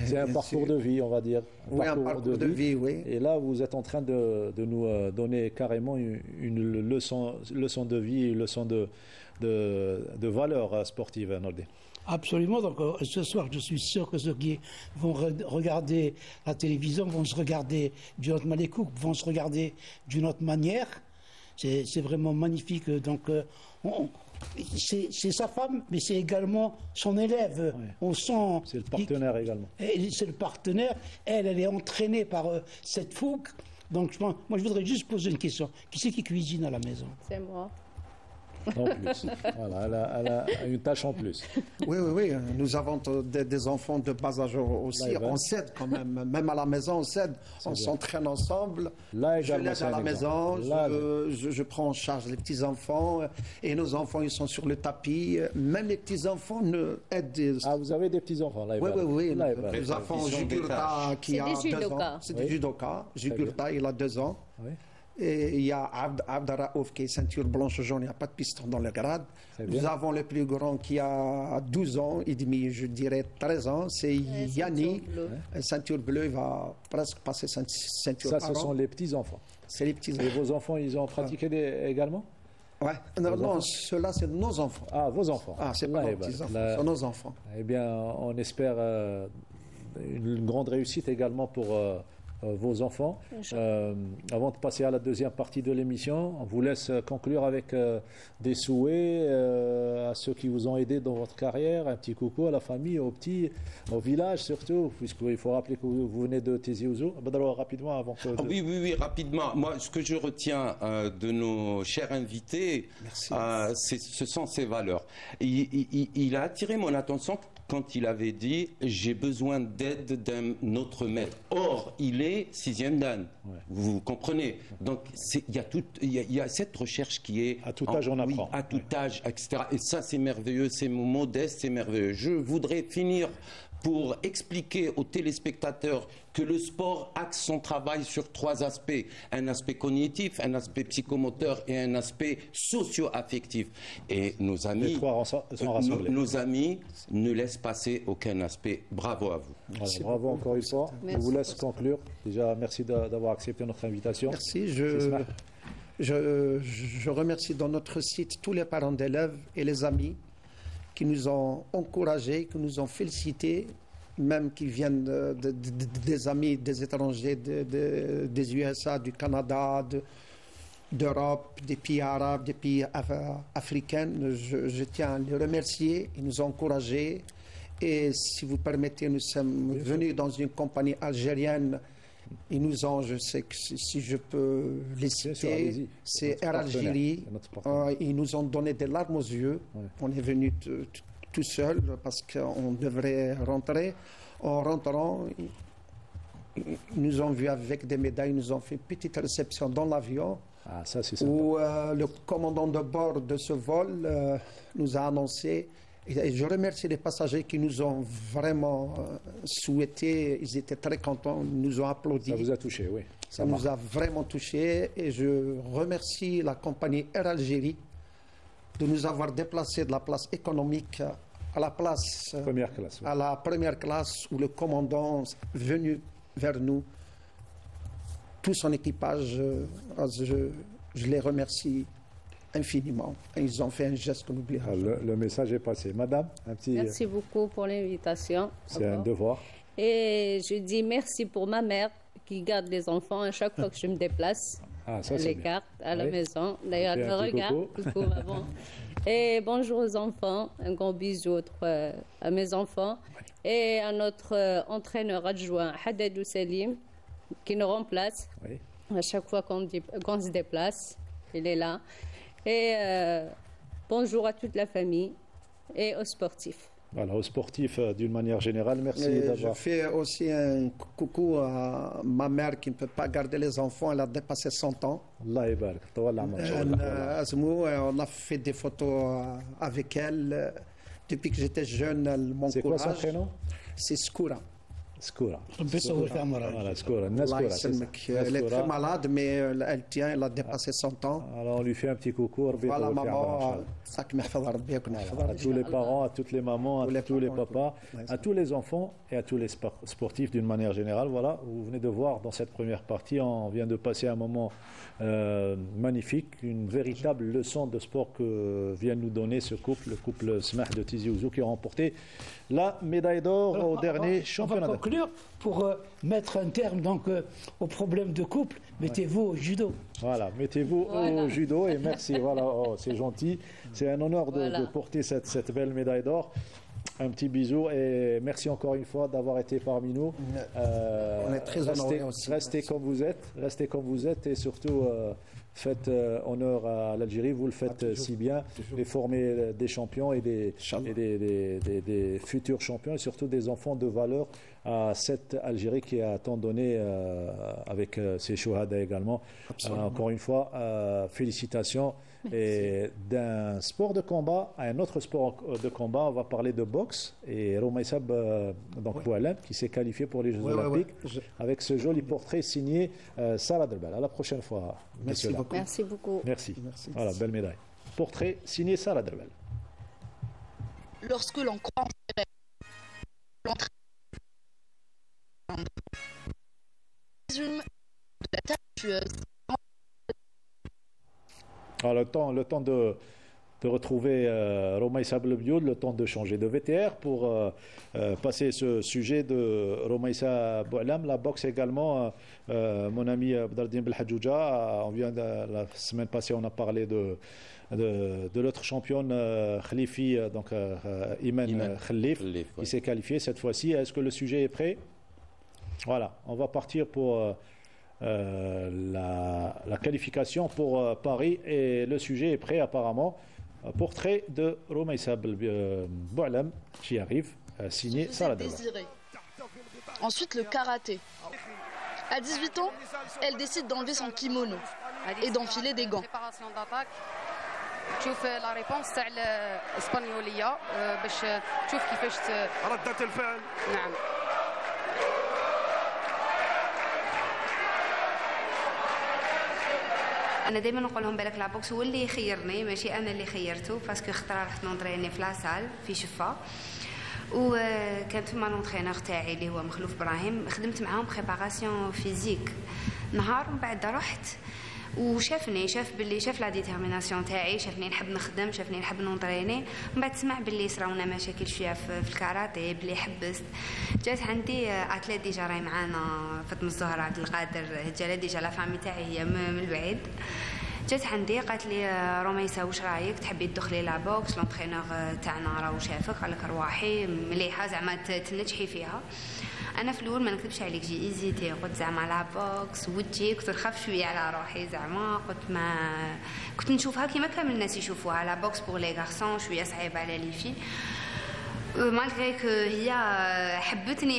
C'est un parcours de vie, on va dire. Un parcours de vie, oui. Et là, vous êtes en train de nous donner carrément une leçon de vie, une leçon de valeur sportive, Nordé. Absolument. Donc ce soir, je suis sûr que ceux qui vont regarder la télévision vont se regarder d'une autre manière, vont se regarder d'une autre manière. C'est vraiment magnifique. Donc c'est sa femme, mais c'est également son élève. Ouais. On sent. C'est le partenaire également. C'est le partenaire. Elle est entraînée par cette fougue. Donc moi, je voudrais juste poser une question. Qui c'est qui cuisine à la maison? C'est moi. En plus. Voilà, elle a une tâche en plus. Oui. Nous avons des enfants de bas âge aussi. On s'aide quand même. Même à la maison, on s'aide. On s'entraîne ensemble. Là, je l'aide à la maison. Je prends en charge les petits-enfants. Et nos enfants, ils sont sur le tapis. Même les petits-enfants aident. Ah, vous avez des petits-enfants là? Oui. Nous avons Jugurta qui a 2 ans. C'est du judoka. Jugurta, il a 2 ans. Oui. Et il y a Abdaraouf qui est ceinture blanche-jaune, il n'y a pas de piston dans le grade. Nous avons le plus grand qui a 12 ans et demi, je dirais 13 ans, c'est Yanni, ceinture bleue, il va presque passer ceinture Ça, ce sont les petits-enfants. C'est les petits-enfants. Et vos enfants, ils ont pratiqué également? Ouais. Non, ceux-là, c'est nos enfants. Ah, vos enfants. Ah, c'est pas nos petits-enfants, c'est nos enfants. Eh bien, on espère une grande réussite également pour vos enfants. Avant de passer à la deuxième partie de l'émission, on vous laisse conclure avec des souhaits à ceux qui vous ont aidé dans votre carrière, un petit coucou à la famille, aux petits, au village surtout, puisqu'il faut rappeler que vous venez de Tizi Ouzou. Badalo, rapidement avant que... Oui, rapidement. Moi, ce que je retiens de nos chers invités, ce sont ces valeurs. Il a attiré mon attention quand il avait dit « j'ai besoin d'aide d'un autre maître ». Or, il est 6e dan. Ouais. Vous comprenez. Donc, il y a cette recherche qui est... À tout âge, on apprend. À tout âge, etc. Et ça, c'est merveilleux, c'est modeste, c'est merveilleux. Je voudrais finir pour expliquer aux téléspectateurs que le sport axe son travail sur 3 aspects. Un aspect cognitif, un aspect psychomoteur et un aspect socio-affectif. Et nos amis, nos amis ne laissent passer aucun aspect. Bravo à vous. Voilà, bravo encore une fois. Je vous laisse conclure. Déjà, merci d'avoir accepté notre invitation. Merci. Je remercie dans notre site tous les parents d'élèves et les amis qui nous ont encouragés, qui nous ont félicités, même qui viennent des amis, des étrangers, des USA, du Canada, d'Europe, des pays arabes, des pays africains. Je tiens à les remercier. Ils nous ont encouragés. Et si vous permettez, nous sommes venus dans une compagnie algérienne. Ils nous ont, je sais que si je peux les citer, c'est Air Algérie. Ils nous ont donné des larmes aux yeux. Ouais. On est venu tout seul parce qu'on devrait rentrer. En rentrant, ils nous ont vus avec des médailles. Ils nous ont fait une petite réception dans l'avion. Ah, ça, c'est sympa. Où le commandant de bord de ce vol nous a annoncé. Et je remercie les passagers qui nous ont vraiment souhaité, ils étaient très contents, ils nous ont applaudi. Ça vous a touché, oui. Ça nous a vraiment touché et je remercie la compagnie Air Algérie de nous avoir déplacés de la place économique à la place première classe, oui. À la première classe où le commandant est venu vers nous, tout son équipage, je les remercie infiniment. Ils ont fait un geste que n'oubliera jamais. Le message est passé. Madame, un petit... Merci beaucoup pour l'invitation. C'est un devoir. Et je dis merci pour ma mère qui garde les enfants à chaque fois que je me déplace. Ah, ça, elle les garde à la maison. D'ailleurs, elle me regarde. Coucou, maman. Et bonjour aux enfants. Un gros bisou à mes enfants. Et à notre entraîneur adjoint, Haddadou Salim, qui nous remplace à chaque fois qu'on se déplace. Il est là. Et bonjour à toute la famille et aux sportifs. Voilà, aux sportifs d'une manière générale, merci d'avoir... Je fais aussi un coucou à ma mère qui ne peut pas garder les enfants, elle a dépassé 100 ans. Allah yabarak. On a fait des photos avec elle. Depuis que j'étais jeune, elle m'encourage. C'est quoi son prénom? C'est Skoura. Skoura. Voilà, Skoura. Elle est très malade, mais elle tient, elle a dépassé 100 ans. Alors on lui fait un petit coucou. Voilà, maman. À tous les parents, à toutes les mamans, à tous les papas, à tous les enfants et à tous les sportifs d'une manière générale. Voilà, vous venez de voir dans cette première partie, on vient de passer un moment magnifique, une véritable leçon de sport que vient nous donner ce couple, le couple Smah de Tizi Ouzou qui a remporté la médaille d'or au dernier championnat. On va conclure pour mettre un terme donc au problème de couple. Mettez-vous au judo. Voilà, mettez-vous au judo et merci. Voilà, c'est gentil. C'est un honneur de porter cette belle médaille d'or. Un petit bisou et merci encore une fois d'avoir été parmi nous. On est très honorés aussi. Restez comme vous êtes et surtout faites honneur à l'Algérie. Vous le faites si bien et formez des champions et des futurs champions et surtout des enfants de valeur à cette Algérie qui a tant donné avec ses chouhada également. Encore une fois, félicitations. Merci. Et d'un sport de combat à un autre sport de combat, on va parler de boxe et Romaïsab Poualem qui s'est qualifié pour les Jeux Olympiques avec ce joli portrait signé Sarah Delbel. À la prochaine fois. Merci beaucoup. Merci beaucoup. Merci. Voilà, belle médaille. Portrait signé Sarah Delbel. Lorsque l'on croit en ses rêves, résume de la talentueuse. Alors, le temps de retrouver Romaïssa Blebioud, le temps de changer de VTR pour passer ce sujet de Romaïssa Boualam. La boxe également, mon ami Abdaldin Belhadjouja, la semaine passée on a parlé de l'autre championne Khalifi, donc Iman Khalif, qui s'est qualifiée cette fois-ci. Est-ce que le sujet est prêt? Voilà, on va partir pour la qualification pour Paris et le sujet est prêt apparemment. Portrait de Romaïssa Boualam qui arrive, signé Sarah Dawa. Ensuite, le karaté. À 18 ans, elle décide d'enlever son kimono et d'enfiler des gants. تشوف لا ريبونس تاع الاسبانيوليه باش تشوف كيفاش ردة الفعل. نعم. انا دائما نقول لهم بالك لابوكس هو اللي خيرني ماشي انا اللي خيرته باسكو خطره رحت نونطريني في لاصال في شفا وكانت مع لونطرينور تاعي اللي هو مخلوف ابراهيم خدمت معاهم بريباراسيون فيزيك نهار من بعد رحت وشافني شاف باللي شاف لا ديتيرميناسيون تاعي شافني نحب نخدم شافني نحب نونطريني من بعد سمع باللي صراونا مشاكل شويه في الكاراتيه باللي حبست جات عندي اتليت ديجا راهي معانا فاطمه الزهراء عبد القادر هجاله ديجا لا فامي تاعي هي من البعيد جات عندي قالت لي روميسا واش رايك تحبي تدخلي لا بوكس لونطرينور تاعنا راهو شافك قال لك رواحي مليحه زعما تنجحي فيها انا في الاول ما نكذبش عليك جي ايزيتي قلت زعما لا بوكس ودي كنت نخاف شويه على روحي زعما قلت ما كنت نشوفها كيما كامل الناس يشوفوها لا بوكس بور لي غارسون شويه صعيبه على لي في مالغري كو هي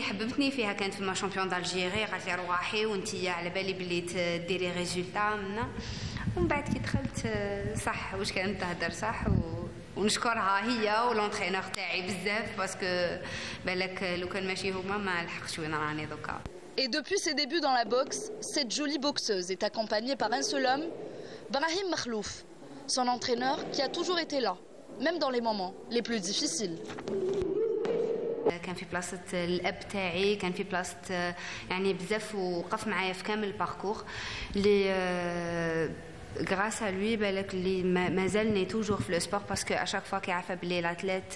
حببتني فيها كانت في ما شامبيون دالجيري قالت لي رواحي وانتي على بالي بلي ديري ريزولتا منا ومن بعد كي دخلت صح واش كانت تهدر صح ونشكرها هي ولونطرينور تاعي بزاف باسكو بالك لو كان ماشي هما ما لحقتش وين راني دوكا. Et depuis ses débuts dans la boxe, cette jolie boxeuse est accompagnée par un seul homme, Brahim Makhlouf, son entraîneur qui a toujours été là, même dans les moments les plus difficiles. كان في بلاصة الأب تاعي كان في بلاصة يعني بزاف وقف معايا في كامل الباركور اللي grâce à lui بالك اللي مازال ني توجور في لو سبور باسكو ا شاك فوا كيعرف بلي لاتليت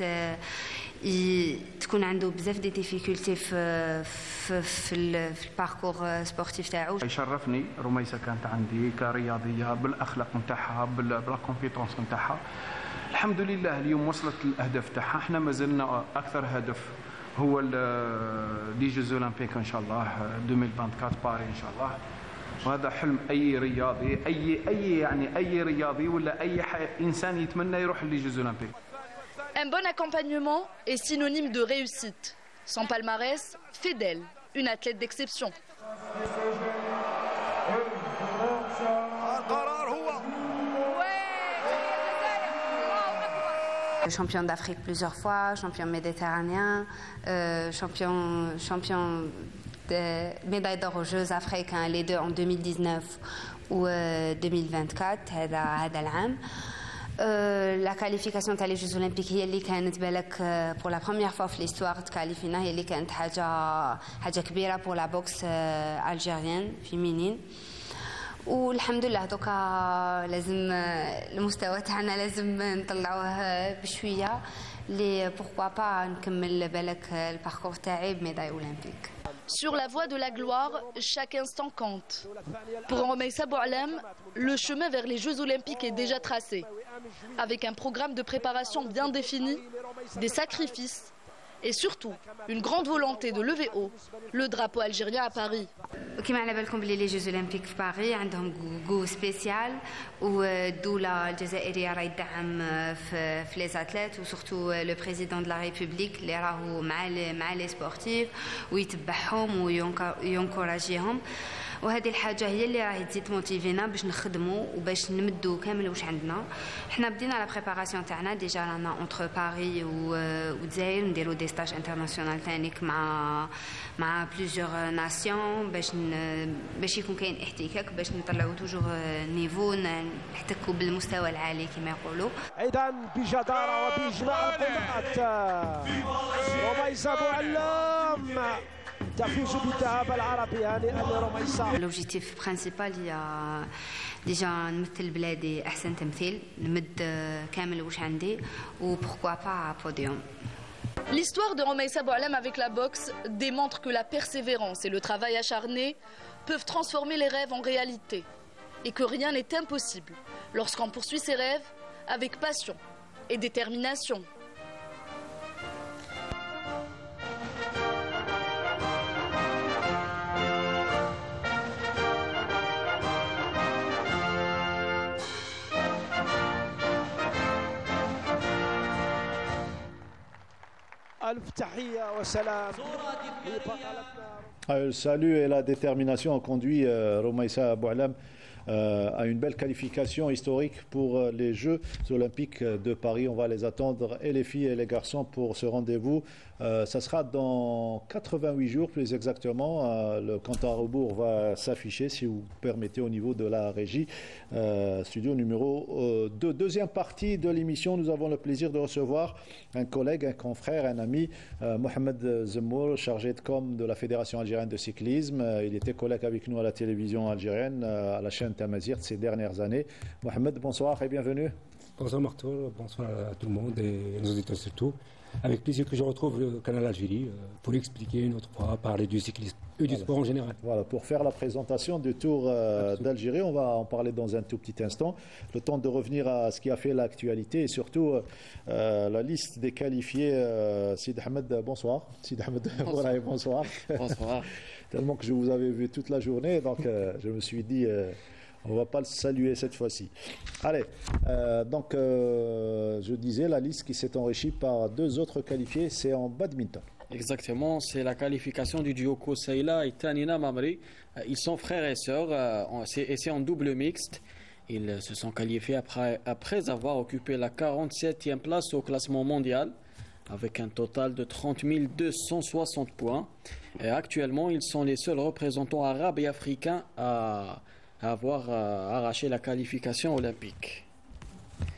تكون عنده بزاف دي ديفيكولتي في الباركور سبورتيف تاعو. يشرفني روميسا كانت عندي كرياضيه بالاخلاق نتاعها بلا كومبيتونس نتاعها الحمد لله اليوم وصلت الاهداف تاعها احنا مازلنا اكثر هدف هو لي جوز اولمبيك ان شاء الله 2024 باري ان شاء الله وهذا حلم اي رياضي اي رياضي ولا اي انسان يتمنى يروح لي جوز اولمبيك. Un bon accompagnement est synonyme de réussite. Son palmarès fait d'elle une athlète d'exception. Champion d'Afrique plusieurs fois, champion méditerranéen, champion de médaille d'or aux Jeux africains, les deux en 2019 ou 2024, هذا العام. La qualification تاع لي جوز اولمبيك هي اللي كانت بالك pour la première fois في l'histoire تكاليفينا هي اللي كانت حاجه كبيره pour la boxe algérienne féminine. والحمد لله دوكا لازم المستوى تاعنا لازم نطلعوه بشويه لي بوركوا با نكمل بالك الباركور تاعي بميداي اولمبيك. Sur la voie de la gloire, chaque instant compte. Pour Romaïssa Boualam, le chemin vers les Jeux Olympiques est déjà tracé, avec un programme de préparation bien défini, des sacrifices et surtout une grande volonté de lever haut le drapeau algérien à Paris. كما على بالكم بلي لي جوز اولمبيك في باريس عندهم جو سبيسيال والدوله الجزائريه راهي تدعم في لي زاتليت وسورتو لو بريزيدون دو لا ريبوبليك اللي راهو مع لي سبورتيف ويتبعهم وينكوراجيهم وهذه الحاجه هي اللي راهي تزيد موتيفينا باش نخدموا وباش نمدوا كامل واش عندنا. حنا بدينا لا بريباراسيون تاعنا ديجا رانا اونتر باريس والجزائر نديروا دي ستاج انترناسيونال ثانيك مع بليزيور ناسيون باش يكون كاين احتكاك باش نطلعوا توجور نيفو نحتكوا بالمستوى العالي كما يقولوا. ايضا بجداره وباجماع القدرات روميسا بوعلام L'objectif principal il y a déjà نمثل بلادي احسن تمثيل نمد كامل واش عندي و pourquoi pas podium. L'histoire de Romaïssa Boualem avec la boxe démontre que la persévérance et le travail acharné peuvent transformer les rêves en réalité et que rien n'est impossible lorsqu'on poursuit ses rêves avec passion et détermination. Le salut et la détermination ont conduit Romaïssa Boualem à une belle qualification historique pour les Jeux Olympiques de Paris. On va les attendre, et les filles et les garçons, pour ce rendez-vous. Ça sera dans 88 jours, plus exactement. Le compte à rebours va s'afficher, si vous permettez, au niveau de la régie. Studio numéro 2. Deuxième partie de l'émission, nous avons le plaisir de recevoir un collègue, un confrère, un ami, Mohamed Zemmour, chargé de com de la Fédération algérienne de cyclisme. Il était collègue avec nous à la télévision algérienne, à la chaîne Tamazirt ces dernières années. Mohamed, bonsoir et bienvenue. Bonsoir Marteau, bonsoir à tout le monde et nos auditeurs surtout. Avec plaisir que je retrouve le canal Algérie pour expliquer une autre fois, parler du cyclisme et du sport en général. Voilà, pour faire la présentation du Tour d'Algérie, on va en parler dans un tout petit instant. Le temps de revenir à ce qui a fait l'actualité et surtout la liste des qualifiés. Sid Ahmed, bonsoir. Sid Ahmed, voilà, bonsoir. Bonsoir. Tellement que je vous avais vu toute la journée, donc je me suis dit... on ne va pas le saluer cette fois-ci. Allez, donc je disais, la liste qui s'est enrichie par deux autres qualifiés, c'est en badminton. Exactement, c'est la qualification du duo Koseila et Tanina Mamri. Ils sont frères et sœurs, et c'est en double mixte. Ils se sont qualifiés après avoir occupé la 47e place au classement mondial, avec un total de 30 260 points. Et actuellement, ils sont les seuls représentants arabes et africains à avoir arraché la qualification olympique.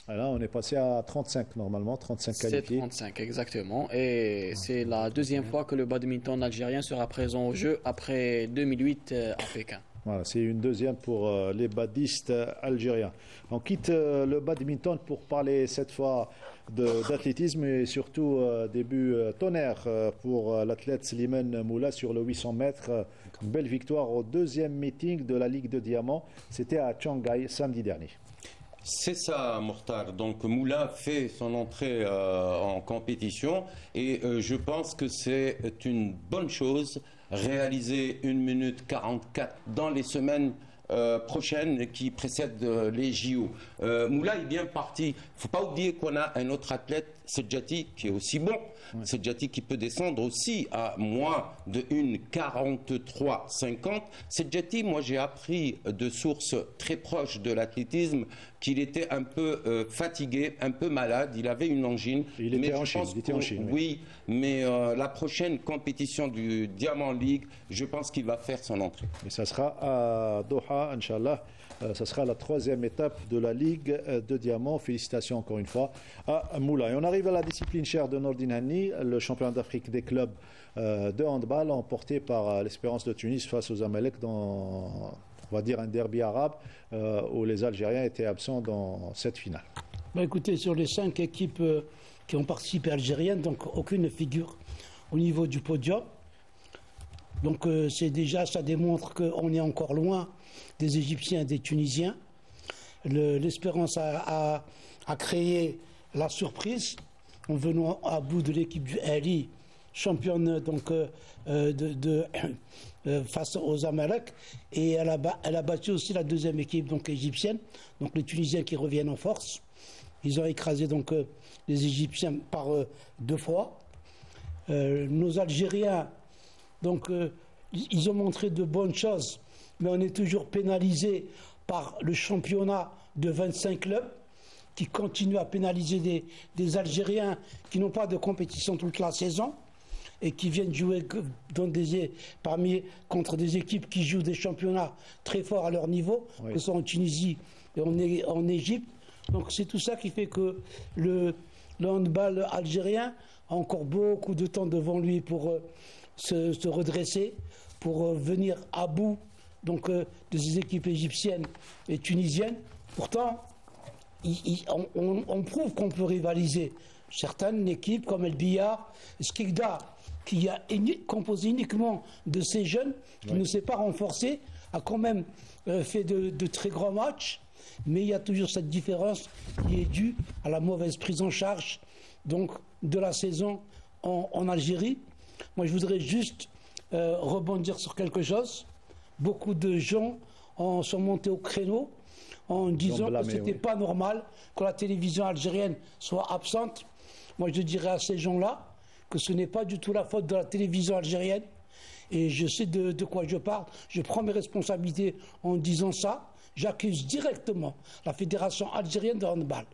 Et là, on est passé à 35 normalement, 35 qualifiés. C'est 35 exactement. Et c'est la deuxième fois que le badminton algérien sera présent aux Jeux après 2008 à Pékin. Voilà, c'est une deuxième pour les badistes algériens. On quitte le badminton pour parler cette fois d'athlétisme et surtout début tonnerre pour l'athlète Slimane Moula sur le 800 mètres. Belle victoire au deuxième meeting de la Ligue de Diamant. C'était à Shanghai samedi dernier. C'est ça, Mortar. Donc Moula fait son entrée en compétition et je pense que c'est une bonne chose. Réaliser 1 minute 44 dans les semaines prochaines qui précèdent les JO. Moula est bien parti. Il ne faut pas oublier qu'on a un autre athlète, Sedjati, qui est aussi bon. Ouais. Sedjati qui peut descendre aussi à moins de 1,43,50. Sedjati, moi j'ai appris de sources très proches de l'athlétisme qu'il était un peu fatigué, un peu malade. Il avait une angine. Il était en Chine. Oui, mais la prochaine compétition du Diamond League, je pense qu'il va faire son entrée. Et ça sera à Doha, Inch'Allah. Ça sera la 3e étape de la Ligue de Diamant. Félicitations encore une fois à Moula. Et on arrive à la discipline chère de Nordin Hanni, le champion d'Afrique des clubs de handball, emporté par l'Espérance de Tunis face aux Amalek dans, on va dire, un derby arabe où les Algériens étaient absents dans cette finale. Bah écoutez, sur les 5 équipes qui ont participé algériennes, donc aucune ne figure au niveau du podium. Donc c'est déjà, ça démontre qu'on est encore loin des Égyptiens et des Tunisiens. L'Espérance a créé la surprise en venant à bout de l'équipe du Ali, championne donc face aux Amalek, et elle a battu aussi la 2e équipe donc égyptienne, donc les Tunisiens qui reviennent en force. Ils ont écrasé donc les Égyptiens par 2 fois. Nos Algériens, donc ils ont montré de bonnes choses, mais on est toujours pénalisé par le championnat de 25 clubs qui continue à pénaliser des Algériens qui n'ont pas de compétition toute la saison et qui viennent jouer contre des équipes qui jouent des championnats très forts à leur niveau, oui, que ce soit en Tunisie et en Égypte. Donc c'est tout ça qui fait que le handball algérien a encore beaucoup de temps devant lui pour se redresser, pour venir à bout donc, de ces équipes égyptiennes et tunisiennes. Pourtant, on prouve qu'on peut rivaliser. Certaines équipes comme El Bia, Skikda, qui est composé uniquement de ces jeunes, qui ne s'est pas renforcé, a quand même fait de très grands matchs, mais il y a toujours cette différence qui est due à la mauvaise prise en charge donc, de la saison en Algérie. Moi, je voudrais juste rebondir sur quelque chose. Beaucoup de gens sont montés au créneau en disant que ce n'était pas normal que la télévision algérienne soit absente. Moi, je dirais à ces gens-là que ce n'est pas du tout la faute de la télévision algérienne. Et je sais de quoi je parle. Je prends mes responsabilités en disant ça. J'accuse directement la Fédération algérienne de handball.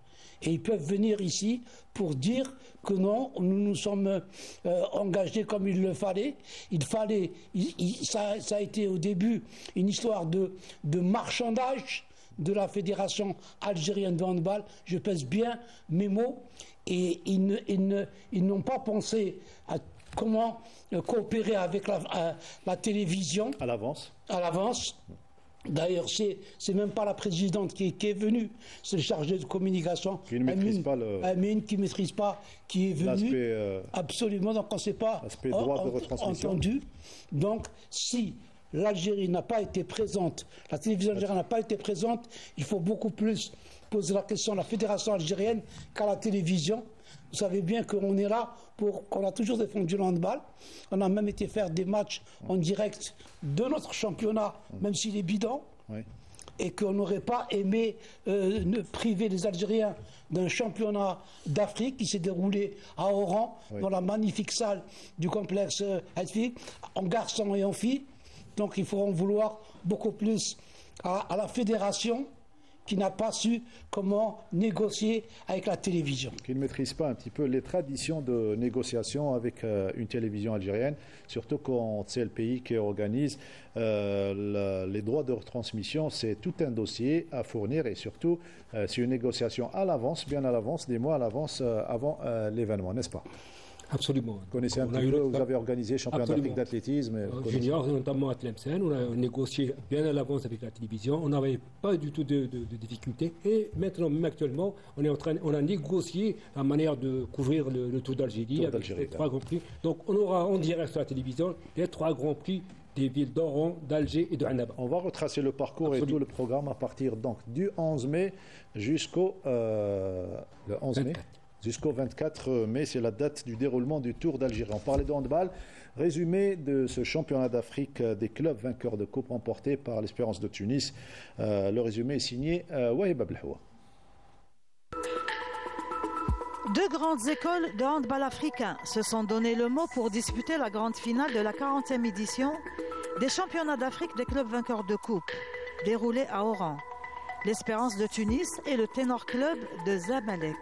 Et ils peuvent venir ici pour dire que non, nous nous sommes engagés comme il le fallait. Ça a été au début une histoire de marchandage de la Fédération algérienne de handball. Je pèse bien mes mots. Et ils n'ont pas pensé à comment coopérer avec la télévision. À l'avance. À l'avance. D'ailleurs, c'est même pas la présidente qui est venue, c'est le chargé de communication, qui ne maîtrise pas Amine, qui ne maîtrise pas, qui est venu. Absolument, donc on ne s'est pas entendu. Donc, si l'Algérie n'a pas été présente, la télévision algérienne n'a pas été présente, il faut beaucoup plus poser la question à la fédération algérienne qu'à la télévision. Vous savez bien qu'on est là qu'on a toujours défendu le handball. On a même été faire des matchs en direct de notre championnat, même s'il est bidon. Oui. Et qu'on n'aurait pas aimé priver les Algériens d'un championnat d'Afrique qui s'est déroulé à Oran, dans la magnifique salle du complexe Hetfi, en garçons et en filles. Donc il faut en vouloir beaucoup plus à la fédération, qui n'a pas su comment négocier avec la télévision. Qui ne maîtrise pas un petit peu les traditions de négociation avec une télévision algérienne, surtout quand c'est le pays qui organise les droits de retransmission. C'est tout un dossier à fournir et surtout c'est une négociation à l'avance, bien à l'avance, des mois à l'avance avant l'événement, n'est-ce pas? Absolument. Vous connaissez un petit peu, vous avez organisé championnat d'Afrique d'athlétisme. Junior, notamment à Tlemcen, on a négocié bien à l'avance avec la télévision, on n'avait pas du tout de difficultés. Et maintenant, même actuellement, on a négocié la manière de couvrir le Tour d'Algérie avec les 3 grands prix. Donc on aura en direct sur la télévision les 3 grands prix des villes d'Oran, d'Alger et de Annaba. On va retracer le parcours et tout le programme à partir donc du 11 mai jusqu'au le 11 mai. Jusqu'au 24 mai, c'est la date du déroulement du Tour d'Algérie. On parlait de handball. Résumé de ce championnat d'Afrique des clubs vainqueurs de coupe remporté par l'Espérance de Tunis. Le résumé est signé Wahib Abdelhoua. 2 grandes écoles de handball africain se sont donné le mot pour disputer la grande finale de la 40e édition des championnats d'Afrique des clubs vainqueurs de coupe, déroulée à Oran. L'Espérance de Tunis et le Ténor Club de Zamalek.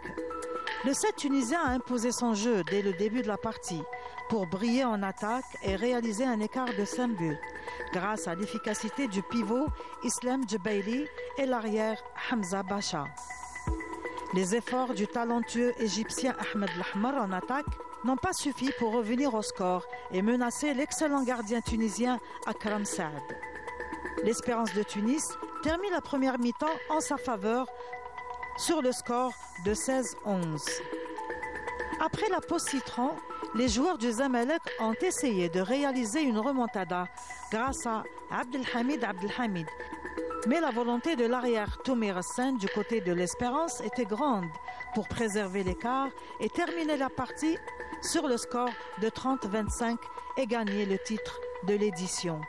Le 7 tunisien a imposé son jeu dès le début de la partie pour briller en attaque et réaliser un écart de 5 buts grâce à l'efficacité du pivot Islam Djebaili et l'arrière Hamza Bacha. Les efforts du talentueux égyptien Ahmed Lahmar en attaque n'ont pas suffi pour revenir au score et menacer l'excellent gardien tunisien Akram Saad. L'Espérance de Tunis termine la première mi-temps en sa faveur sur le score de 16-11. Après la pause citron, les joueurs du Zamalek ont essayé de réaliser une remontada grâce à Abdelhamid. Mais la volonté de l'arrière Toumir Hassan du côté de l'Espérance était grande pour préserver l'écart et terminer la partie sur le score de 30-25 et gagner le titre de l'édition.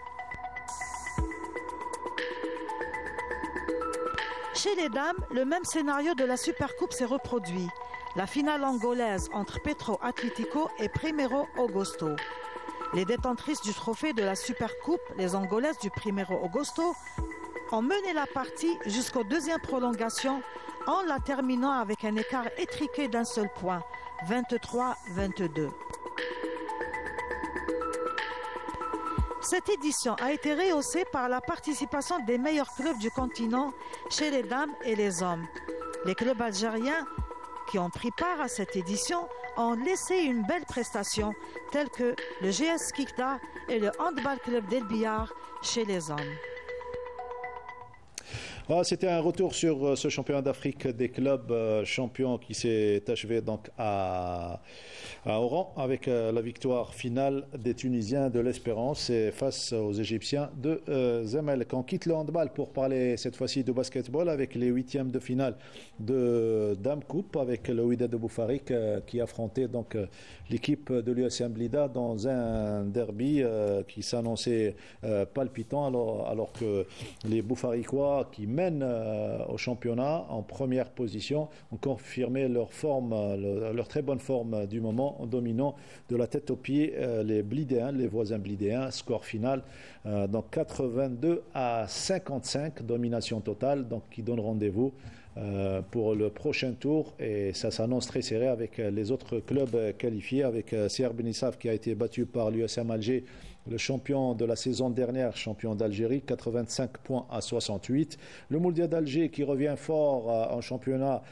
Chez les dames, le même scénario de la Supercoupe s'est reproduit. La finale angolaise entre Petro Atlético et Primeiro Augusto. Les détentrices du trophée de la Supercoupe, les Angolaises du Primeiro Augusto, ont mené la partie jusqu'aux 2e prolongations en la terminant avec un écart étriqué d'un seul point, 23-22. Cette édition a été rehaussée par la participation des meilleurs clubs du continent chez les dames et les hommes. Les clubs algériens qui ont pris part à cette édition ont laissé une belle prestation, telle que le GS Kikda et le Handball Club d'El Biyar chez les hommes. C'était un retour sur ce championnat d'Afrique des clubs champions qui s'est achevé donc à Oran avec la victoire finale des Tunisiens de l'Espérance face aux Égyptiens de Zamalek. On quitte le handball pour parler cette fois-ci de basketball avec les huitièmes de finale de Dame Coupe avec le Wydad de Boufarik qui affrontait donc l'équipe de l'USM Blida dans un derby qui s'annonçait palpitant alors que les Boufarikois qui mènent au championnat en première position ont confirmé leur forme, leur très bonne forme du moment en dominant de la tête aux pieds les Blidéens, les voisins Blidéens. Score final donc 82-55, domination totale, donc qui donne rendez-vous pour le prochain tour et ça s'annonce très serré avec les autres clubs qualifiés avec CR Benissaf qui a été battu par l'USM Alger, le champion de la saison dernière, champion d'Algérie, 85 points à 68. Le Mouldia d'Alger qui revient fort en championnat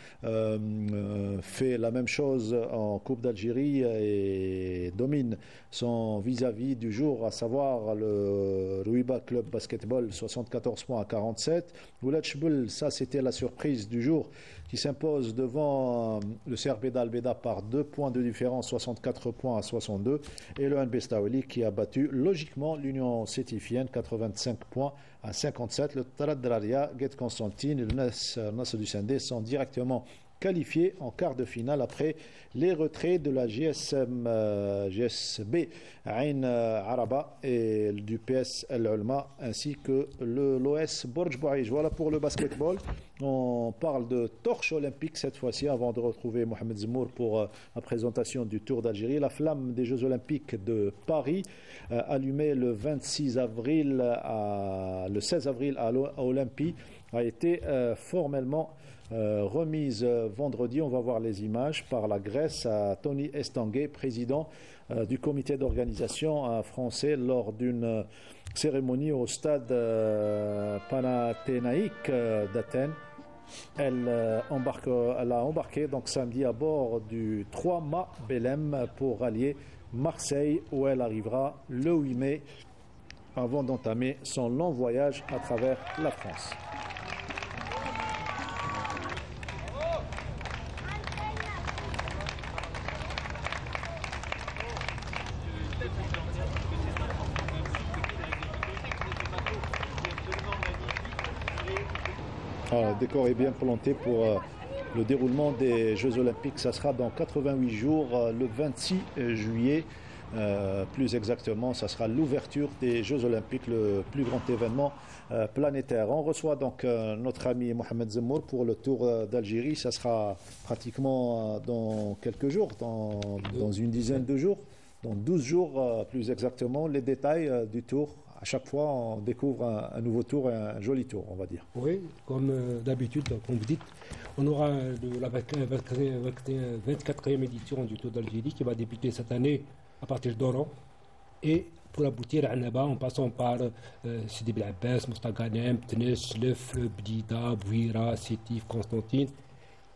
fait la même chose en Coupe d'Algérie et domine son vis-à-vis du jour, à savoir le Rouiba Club Basketball, 74 points à 47. Oulad Chboul, ça c'était la surprise du jour, qui s'impose devant le CRB d'Albeda par 2 points de différence, 64 points à 62. Et le NB Staweli qui a battu logiquement l'Union Sétifienne, 85 points à 57. Le Tarad Draria, Guet Constantine et le Nasser du Sendé sont directement qualifiés en quart de finale après les retraits de la GSB Ain Araba et du PS El Ulma ainsi que l'OS Borj Bouaïj. Voilà pour le basketball. On parle de torche olympique cette fois-ci avant de retrouver Mohamed Zemour pour la présentation du Tour d'Algérie. La flamme des Jeux olympiques de Paris allumée le 16 avril à Olympie a été formellement remise vendredi, on va voir les images, par la Grèce à Tony Estanguet, président du comité d'organisation français lors d'une cérémonie au stade Panathénaïque d'Athènes. Elle a embarqué donc samedi à bord du 3 Belém pour rallier Marseille où elle arrivera le 8 mai avant d'entamer son long voyage à travers la France. Le décor est bien planté pour le déroulement des Jeux Olympiques. Ça sera dans 88 jours, le 26 juillet. Plus exactement, ça sera l'ouverture des Jeux Olympiques, le plus grand événement planétaire. On reçoit donc notre ami Mohamed Zemour pour le Tour d'Algérie. Ça sera pratiquement dans quelques jours, dans une dizaine de jours, dans 12 jours plus exactement. Les détails du Tour. À chaque fois, on découvre un nouveau tour et un joli tour, on va dire. Oui, comme d'habitude, comme vous dites, on aura la 24e édition du Tour d'Algérie qui va débuter cette année à partir d'Oran et pour aboutir à Annaba en passant par Sidi Bel Abbas, Moustaganem, Tnech, Lef, Bdida, Bouira, Sétif, Constantine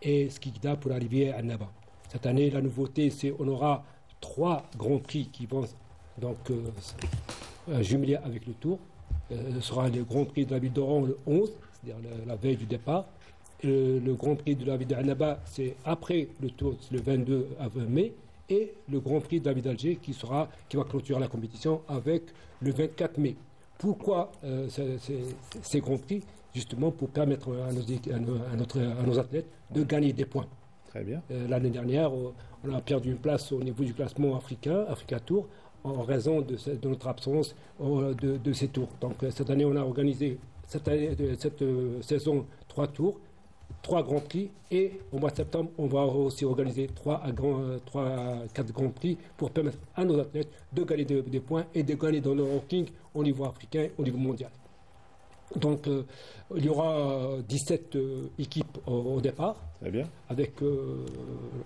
et Skikda pour arriver à Annaba. Cette année, la nouveauté, c'est qu'on aura 3 grands prix qui vont donc jumelé avec le Tour. Ce sera le Grand Prix de la ville d'Oran le 11, c'est-à-dire la veille du départ. Et le Grand Prix de la ville d'Annaba, c'est après le Tour, c'est le 22 mai. Et le Grand Prix de la ville d'Alger qui va clôturer la compétition avec le 24 mai. Pourquoi ces Grands Prix? Justement pour permettre à nos athlètes de gagner des points. Très bien. L'année dernière, on a perdu une place au niveau du classement Africa Tour, en raison de notre absence de ces tours. Donc cette année, on a organisé cette saison 3 tours, 3 grands prix et au mois de septembre, on va aussi organiser 3 à 4 grands prix pour permettre à nos athlètes de gagner des points et de gagner dans le ranking au niveau africain, au niveau mondial. Donc il y aura 17 équipes au départ, très bien, avec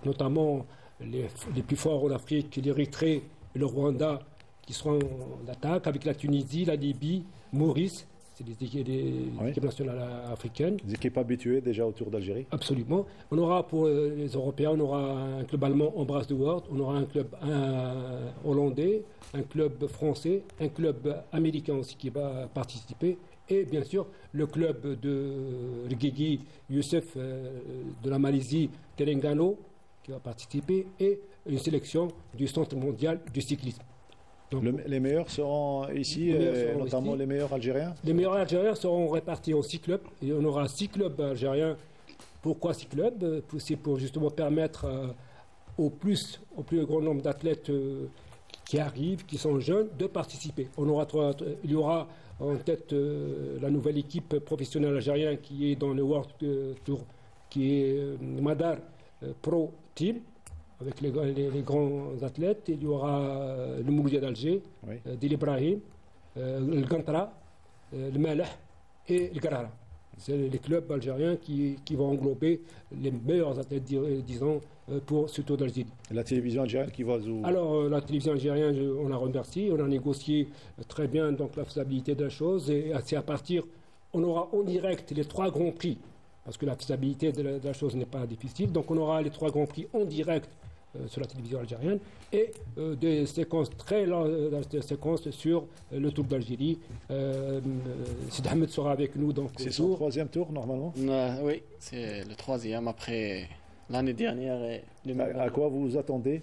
notamment les plus forts en Afrique, l'Érythrée et le Rwanda qui seront en attaque, avec la Tunisie, la Libye, Maurice. c'est les équipes nationales africaines. Des équipes habituées déjà au Tour d'Algérie. Absolument. On aura pour les Européens, on aura un club allemand, Embrace de World, on aura un club hollandais, un club français, un club américain aussi qui va participer. Et bien sûr, le club de Guigui Youssef de la Malaisie, Terengganu, qui va participer, et une sélection du Centre mondial du cyclisme. Donc, les meilleurs seront ici, notamment les meilleurs Algériens. Les meilleurs Algériens seront répartis en 6 clubs. Et on aura 6 clubs algériens. Pourquoi 6 clubs? C'est pour justement permettre au plus grand nombre d'athlètes qui arrivent, qui sont jeunes, de participer. Il y aura en tête la nouvelle équipe professionnelle algérienne qui est dans le World Tour, qui est Madar Pro Team, avec les grands athlètes. Il y aura le Mouloudia d'Alger, Dil Ibrahim, le Gantra, le Maleh et le Garara. C'est les clubs algériens qui vont englober les meilleurs athlètes, disons, pour ce Tour d'Algérie. La télévision algérienne qui va... Alors, la télévision algérienne, on la remercie. On a négocié très bien donc, la faisabilité de la chose. Et c'est à partir... On aura en direct les 3 grands prix, parce que la faisabilité de la chose n'est pas difficile. Donc, on aura les 3 grands prix en direct sur la télévision algérienne et des séquences très longues sur le Tour d'Algérie. Sid Ahmed sera avec nous donc. C'est son 3e tour normalement. Oui, c'est le 3e après l'année dernière. Et à quoi vous vous attendez?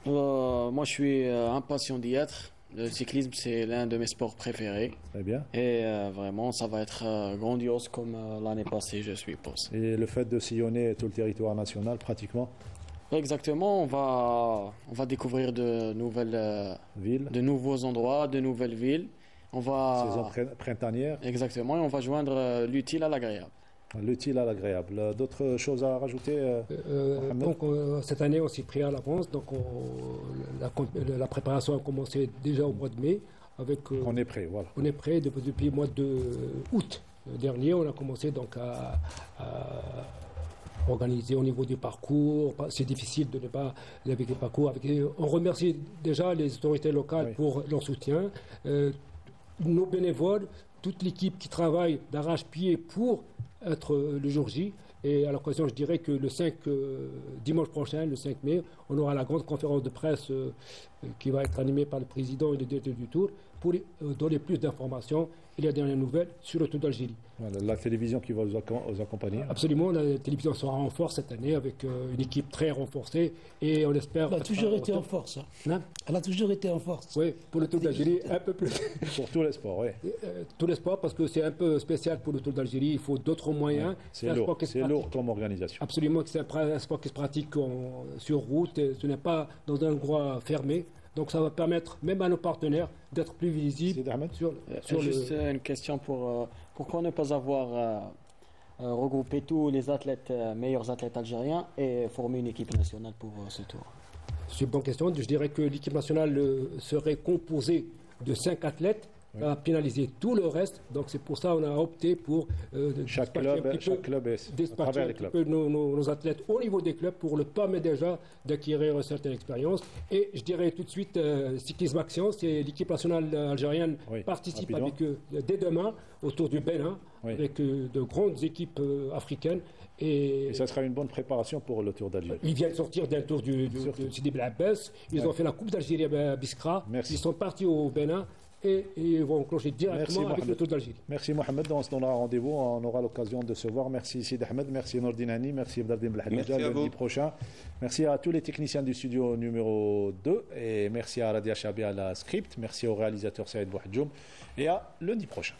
Moi, je suis impatient d'y être. Le cyclisme, c'est l'un de mes sports préférés. Très bien. Et vraiment, ça va être grandiose comme l'année passée, je suppose. Et le fait de sillonner tout le territoire national, pratiquement? Exactement, on va découvrir de nouvelles villes, de nouveaux endroits, de nouvelles villes. Saison printanière. Exactement, et on va joindre l'utile à l'agréable. L'utile à l'agréable. D'autres choses à rajouter donc, cette année, on s'est pris à l'avance. Donc, la préparation a commencé déjà au mois de mai. On est prêt, voilà. On est prêt depuis le mois d'août dernier. On a commencé donc à organisé au niveau du parcours. C'est difficile de ne pas avec les parcours. On remercie déjà les autorités locales pour leur soutien, nos bénévoles, toute l'équipe qui travaille d'arrache-pied pour être le jour J. Et à l'occasion, je dirais que le 5 dimanche prochain, le 5 mai, on aura la grande conférence de presse qui va être animée par le président et le directeur du Tour pour donner plus d'informations et les dernières nouvelles sur le Tour d'Algérie. La télévision qui va vous accompagner. Absolument, la télévision sera en force cette année avec une équipe très renforcée et on espère... Elle a toujours été en force. Elle a toujours été en force. Oui, pour le Tour d'Algérie, un peu plus. Pour tous les sports, oui. Tous les sports, parce que c'est un peu spécial pour le Tour d'Algérie, il faut d'autres moyens. C'est lourd comme organisation. Absolument, c'est un sport qui se pratique sur route, et ce n'est pas dans un endroit fermé. Donc ça va permettre même à nos partenaires d'être plus visibles sur juste une question pourquoi ne pas avoir regroupé tous les athlètes, meilleurs athlètes algériens et former une équipe nationale pour ce tour? C'est une bonne question. Je dirais que l'équipe nationale serait composée de 5 athlètes. On a pénalisé tout le reste, donc c'est pour ça qu'on a opté pour chaque club dispatcher nos athlètes au niveau des clubs pour leur permettre déjà d'acquérir une certaine expérience. Et je dirais tout de suite, Cyclisme Action, c'est l'équipe nationale algérienne participe avec dès demain autour du Bénin, avec de grandes équipes africaines. Et ça sera une bonne préparation pour le Tour d'Algérie. Ils viennent sortir d'un tour de Sidi Bel Abbas, ils ont fait la Coupe d'Algérie à Biskra, ils sont partis au Bénin. Et ils vont clocher directement avec le Tour d'Algérie. Merci Mohamed, on se donnera rendez-vous, on aura l'occasion de se voir. Merci Sid Ahmed, merci Nordine Hani, merci Abdeldim Belhadja lundi prochain. Merci à tous les techniciens du studio numéro 2 et merci à Radia Chabi à la script, merci au réalisateur Saïd Bouhadjoum et à lundi prochain.